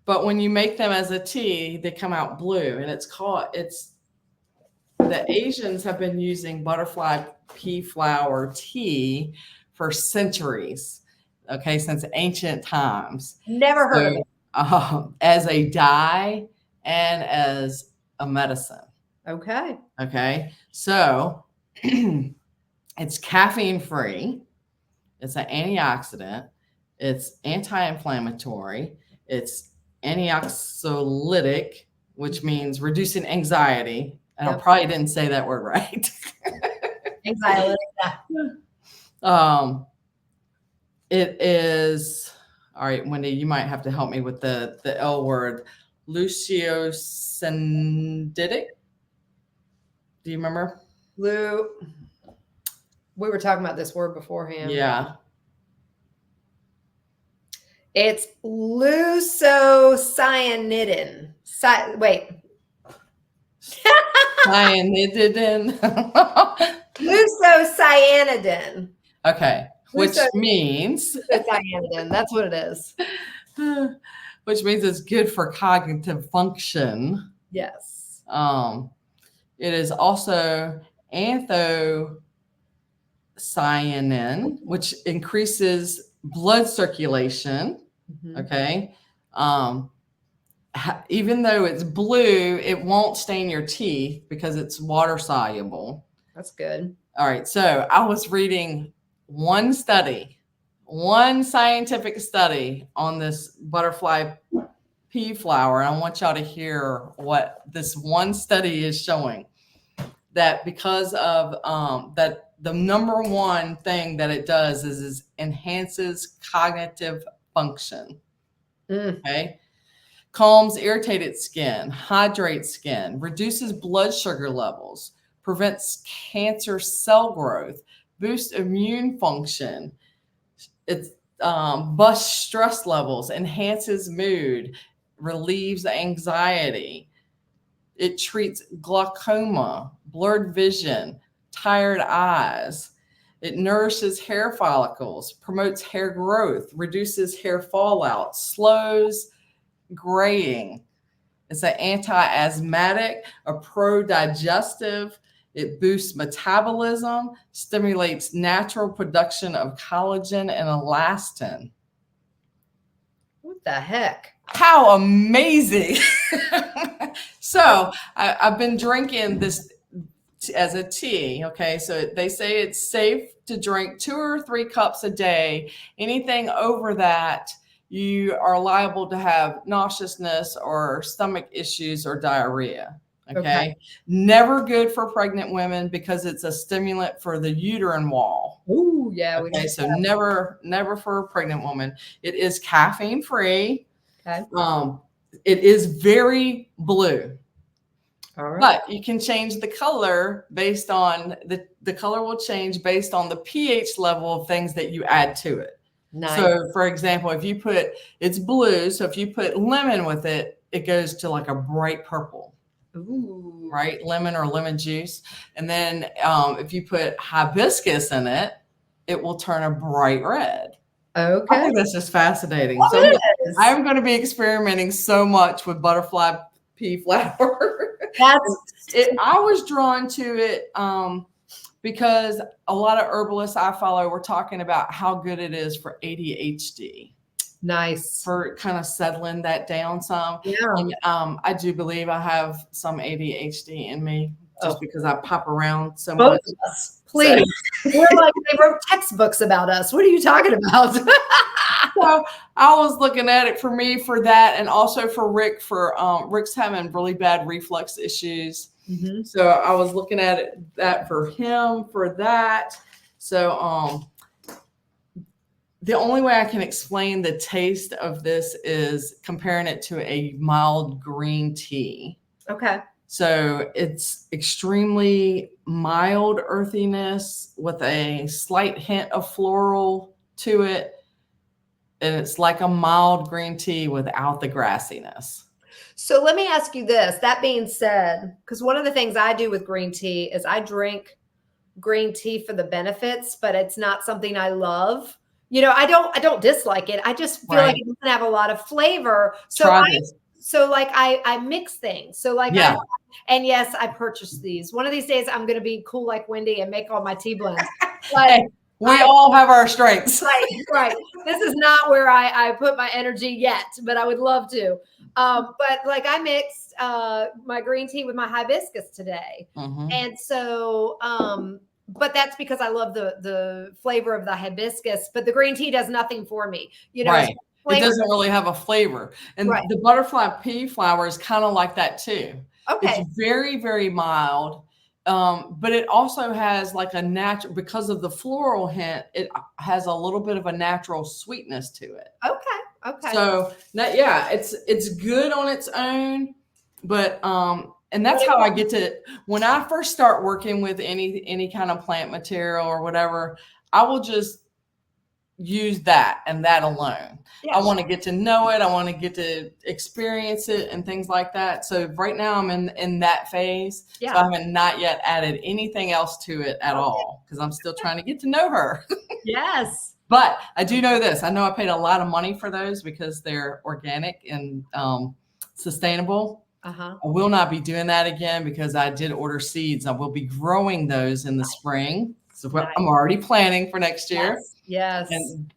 but when you make them as a tea, they come out blue. And the Asians have been using butterfly pea flower tea for centuries. Okay, since ancient times. Never heard of it. As a dye and as a medicine. Okay. Okay. So it's caffeine free. It's an antioxidant. It's anti-inflammatory. It's antioxylytic, which means reducing anxiety. And I probably didn't say that word right. Anxiolytic. It is, all right, Wendy, you might have to help me with the L word. Leucocyanidinic. Do you remember? We were talking about this word beforehand. Yeah. It's leucocyanidin. Cyanidin. Leucocyanidin. Okay. Which means cyanidin. That's what it is. Which means it's good for cognitive function. Yes. It is also anthocyanin, which increases blood circulation. Mm-hmm. Okay. Even though it's blue, it won't stain your teeth because it's water soluble. That's good. All right. So I was reading one scientific study on this butterfly pea flower. And I want y'all to hear what this one study is showing. That because of that, the number one thing that it does is enhances cognitive function. Okay. Calms irritated skin, hydrates skin, reduces blood sugar levels, prevents cancer cell growth, boosts immune function. It busts stress levels, enhances mood, relieves anxiety. It treats glaucoma, blurred vision, tired eyes. It nourishes hair follicles, promotes hair growth, reduces hair fallout, slows graying. It's an anti-asthmatic, a pro-digestive. It boosts metabolism, stimulates natural production of collagen and elastin. What the heck? How amazing. So I've been drinking this as a tea. Okay. So they say it's safe to drink 2 or 3 cups a day. Anything over that, you are liable to have nauseousness or stomach issues or diarrhea. Okay. Never good for pregnant women because it's a stimulant for the uterine wall. Oh, yeah. Okay. So never for a pregnant woman. It is caffeine free. Okay. It is very blue. All right. But you can change the color based on the color will change based on the pH level of things that you add to it. Nice. So for example, if you put, it's blue. So if you put lemon with it, it goes to like a bright purple. Ooh. Right? Lemon or lemon juice. And then if you put hibiscus in it, it will turn a bright red. Okay. I think that's just fascinating. Well, So it is. I'm going to be experimenting so much with butterfly pea flower. I was drawn to it because a lot of herbalists I follow were talking about how good it is for ADHD. Nice. For kind of settling that down some. Yeah. And I do believe I have some ADHD in me just because I pop around so Both much. of us, please. We're like, they wrote textbooks about us. What are you talking about? So I was looking at it for me for that, and also for Rick, for Rick's having really bad reflux issues. Mm-hmm. So I was looking at it that for him for that. So the only way I can explain the taste of this is comparing it to a mild green tea. Okay. So it's extremely mild earthiness with a slight hint of floral to it. And it's like a mild green tea without the grassiness. So let me ask you this. That being said, because one of the things I do with green tea is I drink green tea for the benefits, but it's not something I love. You know, I don't dislike it. I just feel like it doesn't have a lot of flavor. So I mix things. So like, yeah. And yes, I purchased these. One of these days I'm going to be cool like Wendy and make all my tea blends. But hey, we all have our strengths. Right. This is not where I put my energy yet, but I would love to. But like I mixed my green tea with my hibiscus today. Mm-hmm. And so, but that's because I love the flavor of the hibiscus, but the green tea does nothing for me. You know, right. It doesn't really have a flavor. And the butterfly pea flower is kind of like that too. Okay. It's very, very mild. But it also has like a natural, because of the floral hint, it has a little bit of a natural sweetness to it. Okay. So yeah, it's good on its own, but and that's how I get to, when I first start working with any kind of plant material or whatever, I will just use that and that alone. I want to get to know it. I want to get to experience it and things like that. So right now I'm in that phase. So I haven't not yet added anything else to it at all because I'm still trying to get to know her. Yes. But I do know this. I know I paid a lot of money for those because they're organic and sustainable. I will not be doing that again because I did order seeds. I will be growing those in the spring. So I'm already planning for next year. Yes. And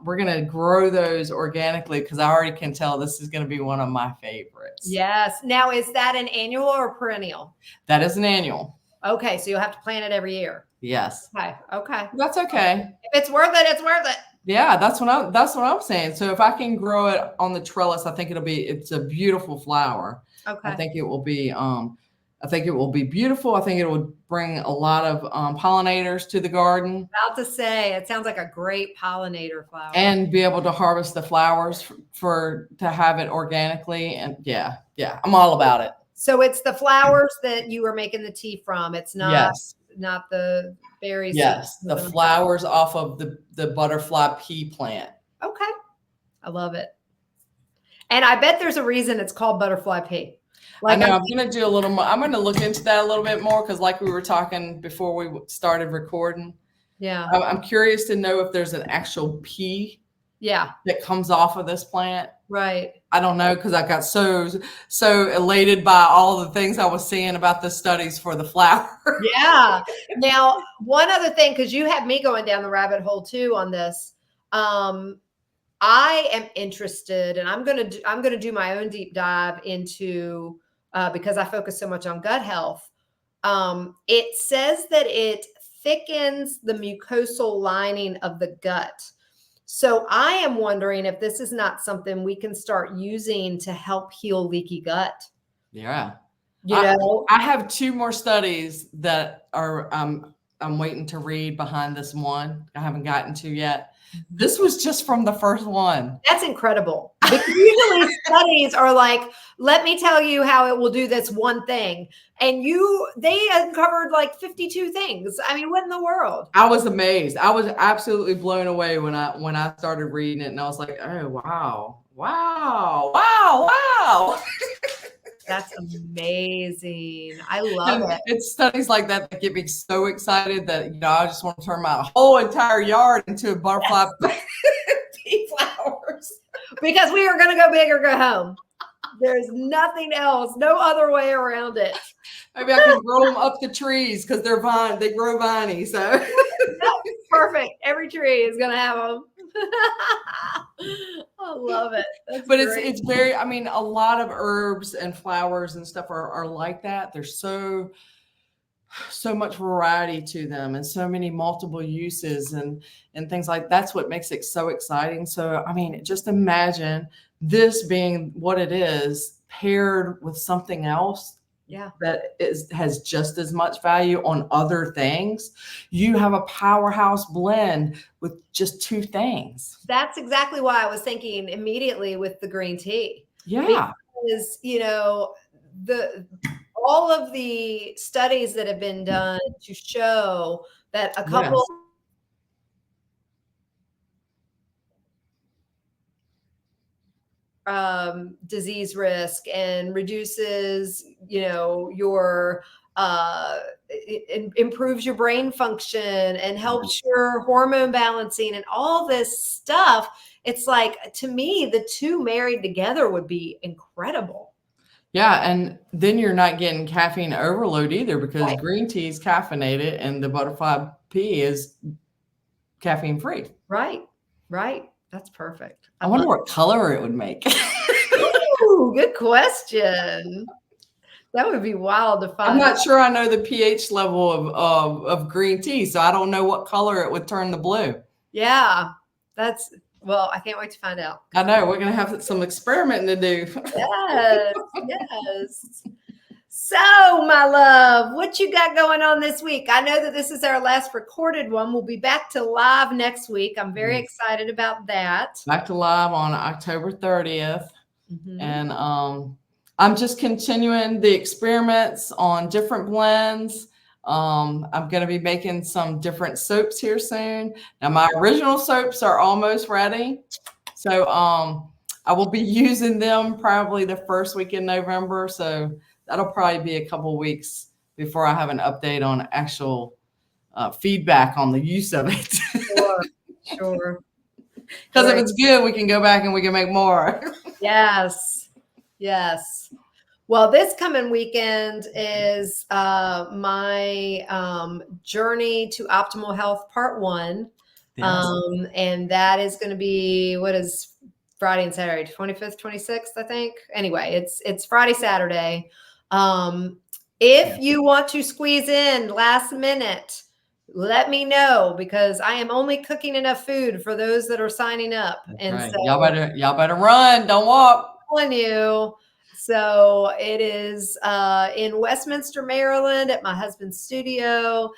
we're going to grow those organically because I already can tell this is going to be one of my favorites. Yes. Now, is that an annual or perennial? That is an annual. Okay. So you'll have to plant it every year. Yes. Okay. That's okay. If it's worth it, it's worth it. Yeah, that's what I'm saying. So if I can grow it on the trellis, I think it's a beautiful flower. Okay. I think it will be beautiful. I think it will bring a lot of pollinators to the garden. About to say, it sounds like a great pollinator flower. And be able to harvest the flowers to have it organically. And yeah, I'm all about it. So it's the flowers that you are making the tea from. It's not not the berries. Yes, the flowers off of the butterfly pea plant. Okay. I love it. And I bet there's a reason it's called butterfly pea. Like, I know I'm going to do a little more. I'm going to look into that a little bit more because like we were talking before we started recording. Yeah. I'm curious to know if there's an actual pea that comes off of this plant. Right. I don't know because I got so elated by all the things I was seeing about the studies for the flower. Yeah. Now, one other thing, because you have me going down the rabbit hole too on this. I am interested, and I'm gonna do my own deep dive into because I focus so much on gut health. It says that it thickens the mucosal lining of the gut. So I am wondering if this is not something we can start using to help heal leaky gut. Yeah. You know, I have 2 more studies that are I'm waiting to read behind this one. I haven't gotten to yet. This was just from the first one. That's incredible. Because usually studies are like, let me tell you how it will do this one thing. And they uncovered like 52 things. I mean, what in the world? I was amazed. I was absolutely blown away when I started reading it, and I was like, oh wow, wow, wow, wow. That's amazing. I love it. It's studies like that that get me so excited that, you know, I just want to turn my whole entire yard into a butterfly pea flowers. Because we are going to go big or go home. There's nothing else, no other way around it. Maybe I can grow them up the trees because they grow viney. So perfect. Every tree is going to have them. I love it. That's but great. it's very, I mean, a lot of herbs and flowers and stuff are like that. There's so much variety to them and so many multiple uses and things like that's what makes it so exciting. So I mean, just imagine this being what it is paired with something else that has just as much value on other things. You have a powerhouse blend with just two things. That's exactly why I was thinking immediately with the green tea. Yeah. Because, you know, all of the studies that have been done to show that a couple disease risk and reduces, you know, your it improves your brain function and helps your hormone balancing and all this stuff. It's like, to me, the two married together would be incredible. Yeah, and then you're not getting caffeine overload either because green tea is caffeinated and the butterfly pea is caffeine free. Right. That's perfect. I wonder what color it would make. Ooh, good question. That would be wild to find. I'm not sure I know the pH level of green tea, so I don't know what color it would turn the blue. Yeah, well, I can't wait to find out. I know, we're going to have some experimenting to do. Yes. So, my love, what you got going on this week? I know that this is our last recorded one. We'll be back to live next week. I'm very excited about that. Back to live on October 30th. And I'm just continuing the experiments on different blends. I'm going to be making some different soaps here soon. Now, my original soaps are almost ready. So I will be using them probably the first week in November. So that'll probably be a couple weeks before I have an update on actual feedback on the use of it. Sure. Because if it's good, we can go back and we can make more. Yes. Well, this coming weekend is my Journey to Optimal Health Part 1. Yes. And that is going to be, what is Friday and Saturday, 25th, 26th, I think. Anyway, it's Friday, Saturday. If you want to squeeze in last minute, let me know, because I am only cooking enough food for those that are signing up. That's and right. So y'all better run, don't walk. I'm telling you. So it is in Westminster, Maryland, at my husband's studio.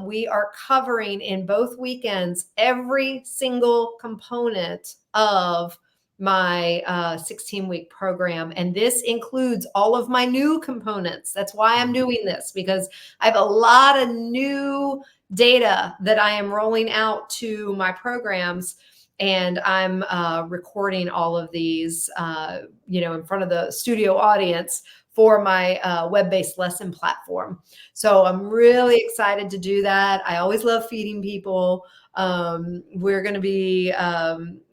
We are covering in both weekends every single component of my 16-week program. And this includes all of my new components. That's why I'm doing this, because I have a lot of new data that I am rolling out to my programs. And I'm recording all of these, in front of the studio audience for my web-based lesson platform. So I'm really excited to do that. I always love feeding people. We're going to be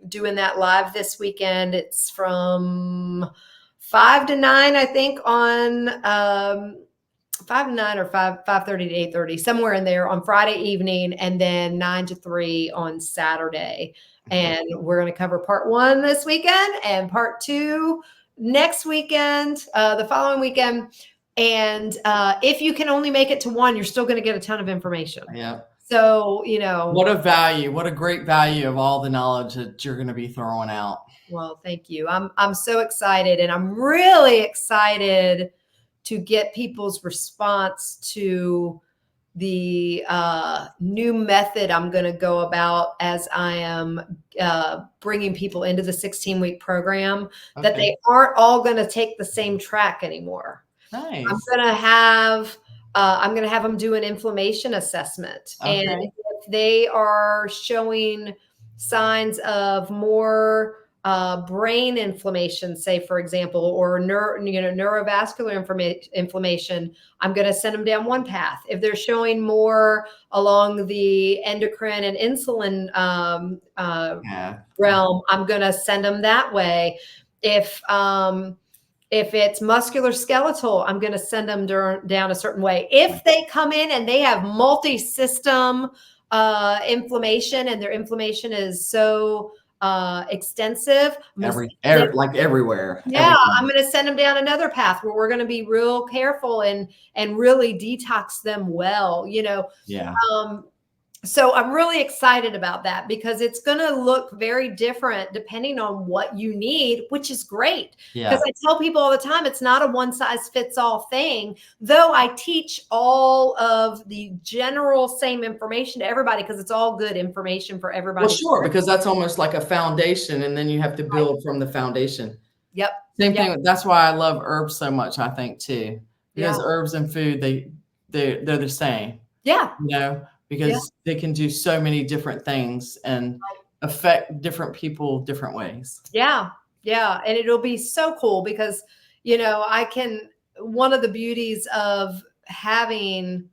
doing that live this weekend. It's from 5 to 9, I think, on 5 to 9 or 5:30 to 8:30, somewhere in there on Friday evening, and then 9 to 3 on Saturday. And we're going to cover part 1 this weekend and part 2 next weekend, the following weekend. And if you can only make it to 1, you're still going to get a ton of information. Yeah. So, what a great value of all the knowledge that you're going to be throwing out. Well, thank you. I'm so excited, and I'm really excited to get people's response to the new method I'm going to go about as I am bringing people into the 16-week program, that Okay. they aren't all going to take the same track anymore. Nice. I'm going to have them do an inflammation assessment. Okay. And if they are showing signs of more brain inflammation, say, for example, or neurovascular inflammation, I'm going to send them down one path. If they're showing more along the endocrine and insulin realm, I'm going to send them that way. If it's musculoskeletal, I'm going to send them down a certain way. If they come in and they have multi-system inflammation, and their inflammation is so extensive, like everywhere. Yeah, I'm going to send them down another path where we're going to be real careful and really detox them well. Yeah. So I'm really excited about that, because it's going to look very different depending on what you need, which is great. Yeah. Because I tell people all the time, it's not a one size fits all thing, though I teach all of the general same information to everybody, because it's all good information for everybody. Well, sure, because that's almost like a foundation, and then you have to build from the foundation. Yep. Same thing. That's why I love herbs so much, I think, too, because Yeah. herbs and food, they're the same. Yeah. Because they can do so many different things and affect different people different ways. Yeah. Yeah. And it'll be so cool because, one of the beauties of having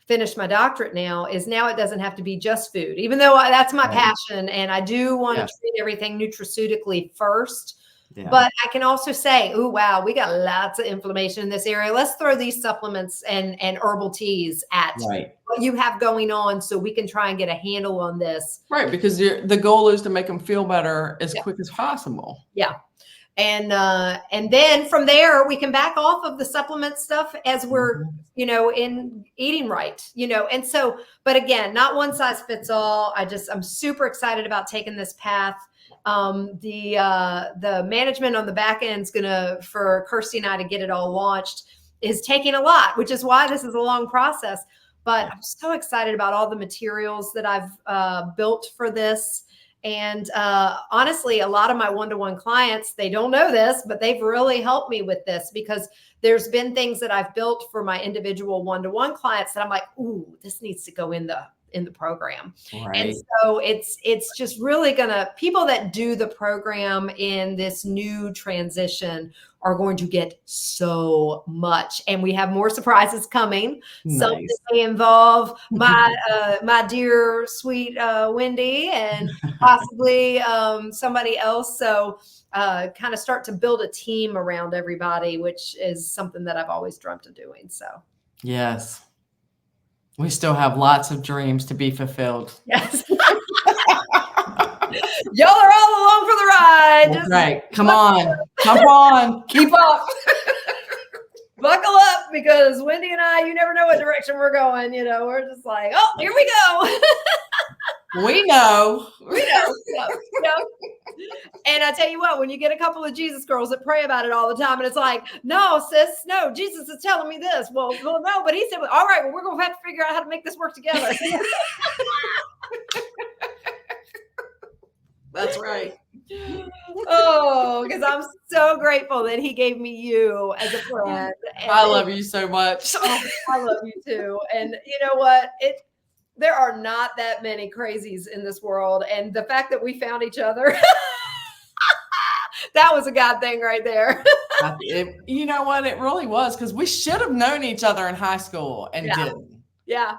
finished my doctorate now is now it doesn't have to be just food, even though that's my passion. And I do want to treat everything nutraceutically first. Yeah. But I can also say, oh, wow, we got lots of inflammation in this area. Let's throw these supplements and herbal teas at what you have going on, so we can try and get a handle on this. Right, because the goal is to make them feel better as quick as possible. Yeah. And then from there, we can back off of the supplement stuff as we're, in eating right, and so, but again, not one size fits all. I'm super excited about taking this path. The management on the back end is for Kirsty and I to get it all launched is taking a lot, which is why this is a long process. But I'm so excited about all the materials that I've built for this. And honestly, a lot of my one-to-one clients, they don't know this, but they've really helped me with this, because there's been things that I've built for my individual one-to-one clients that I'm like, ooh, this needs to go in the program. Right. And so it's just really people that do the program in this new transition are going to get so much. And we have more surprises coming. Nice. Some that may involve my dear, sweet Wendy, and possibly somebody else. So kind of start to build a team around everybody, which is something that I've always dreamt of doing. So yes. We still have lots of dreams to be fulfilled. Yes. Y'all are all along for the ride. That's right. Come on. Keep up. Buckle up, because Wendy and I, you never know what direction we're going. We're just like, oh, here we go. We know. And I tell you what, when you get a couple of Jesus girls that pray about it all the time, and it's like, no, sis, no, Jesus is telling me this. Well, no, but he said, all right, well, we're going to have to figure out how to make this work together. That's right. Oh, because I'm so grateful that he gave me you as a friend. And I love you so much. I love you too. And you know what? There are not that many crazies in this world. And the fact that we found each other, that was a God thing right there. You know what? It really was, because we should have known each other in high school and didn't. Yeah.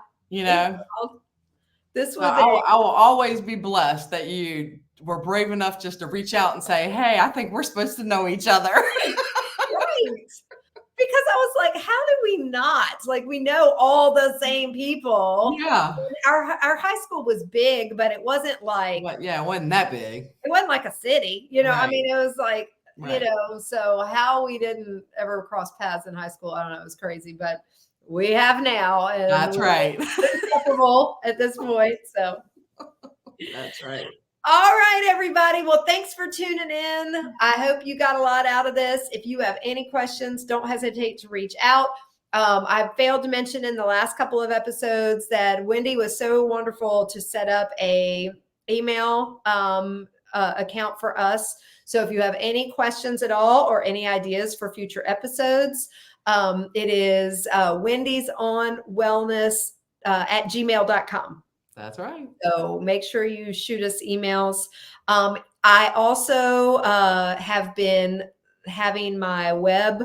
This was I will always be blessed that you were brave enough just to reach out and say, hey, I think we're supposed to know each other. Right. Because I was like, how did we not? Like, we know all the same people. Yeah. Our high school was big, but it wasn't like. But yeah, it wasn't that big. It wasn't like a city, Right. I mean, it was like, Right. So how we didn't ever cross paths in high school, I don't know, it was crazy, but we have now. And that's right. Inseparable at this point. So. That's right. All right, everybody. Well, thanks for tuning in. I hope you got a lot out of this. If you have any questions, don't hesitate to reach out. I failed to mention in the last couple of episodes that Wendy was so wonderful to set up a email account for us. So if you have any questions at all or any ideas for future episodes, it is Wendy's on wellness at gmail.com. That's right. So make sure you shoot us emails. I also have been having my web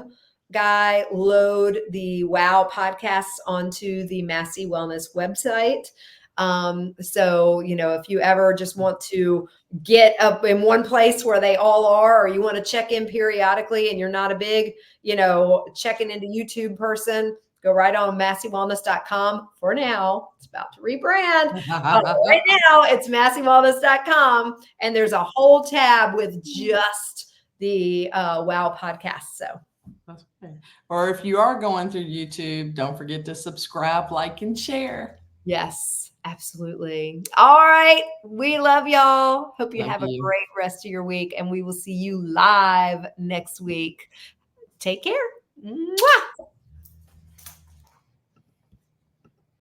guy load the WOW podcasts onto the Massey Wellness website. So, if you ever just want to get up in one place where they all are, or you want to check in periodically and you're not a big, checking into YouTube person, go right on masseywellness.com. For now, it's about to rebrand. Right now, it's masseywellness.com, and there's a whole tab with just the WOW podcast. So, That's okay. Or if you are going through YouTube, don't forget to subscribe, like, and share. yes, absolutely. All right. We love y'all. Hope you Love have a you. great rest of your week, and we will see you live next week. Take care. Mwah!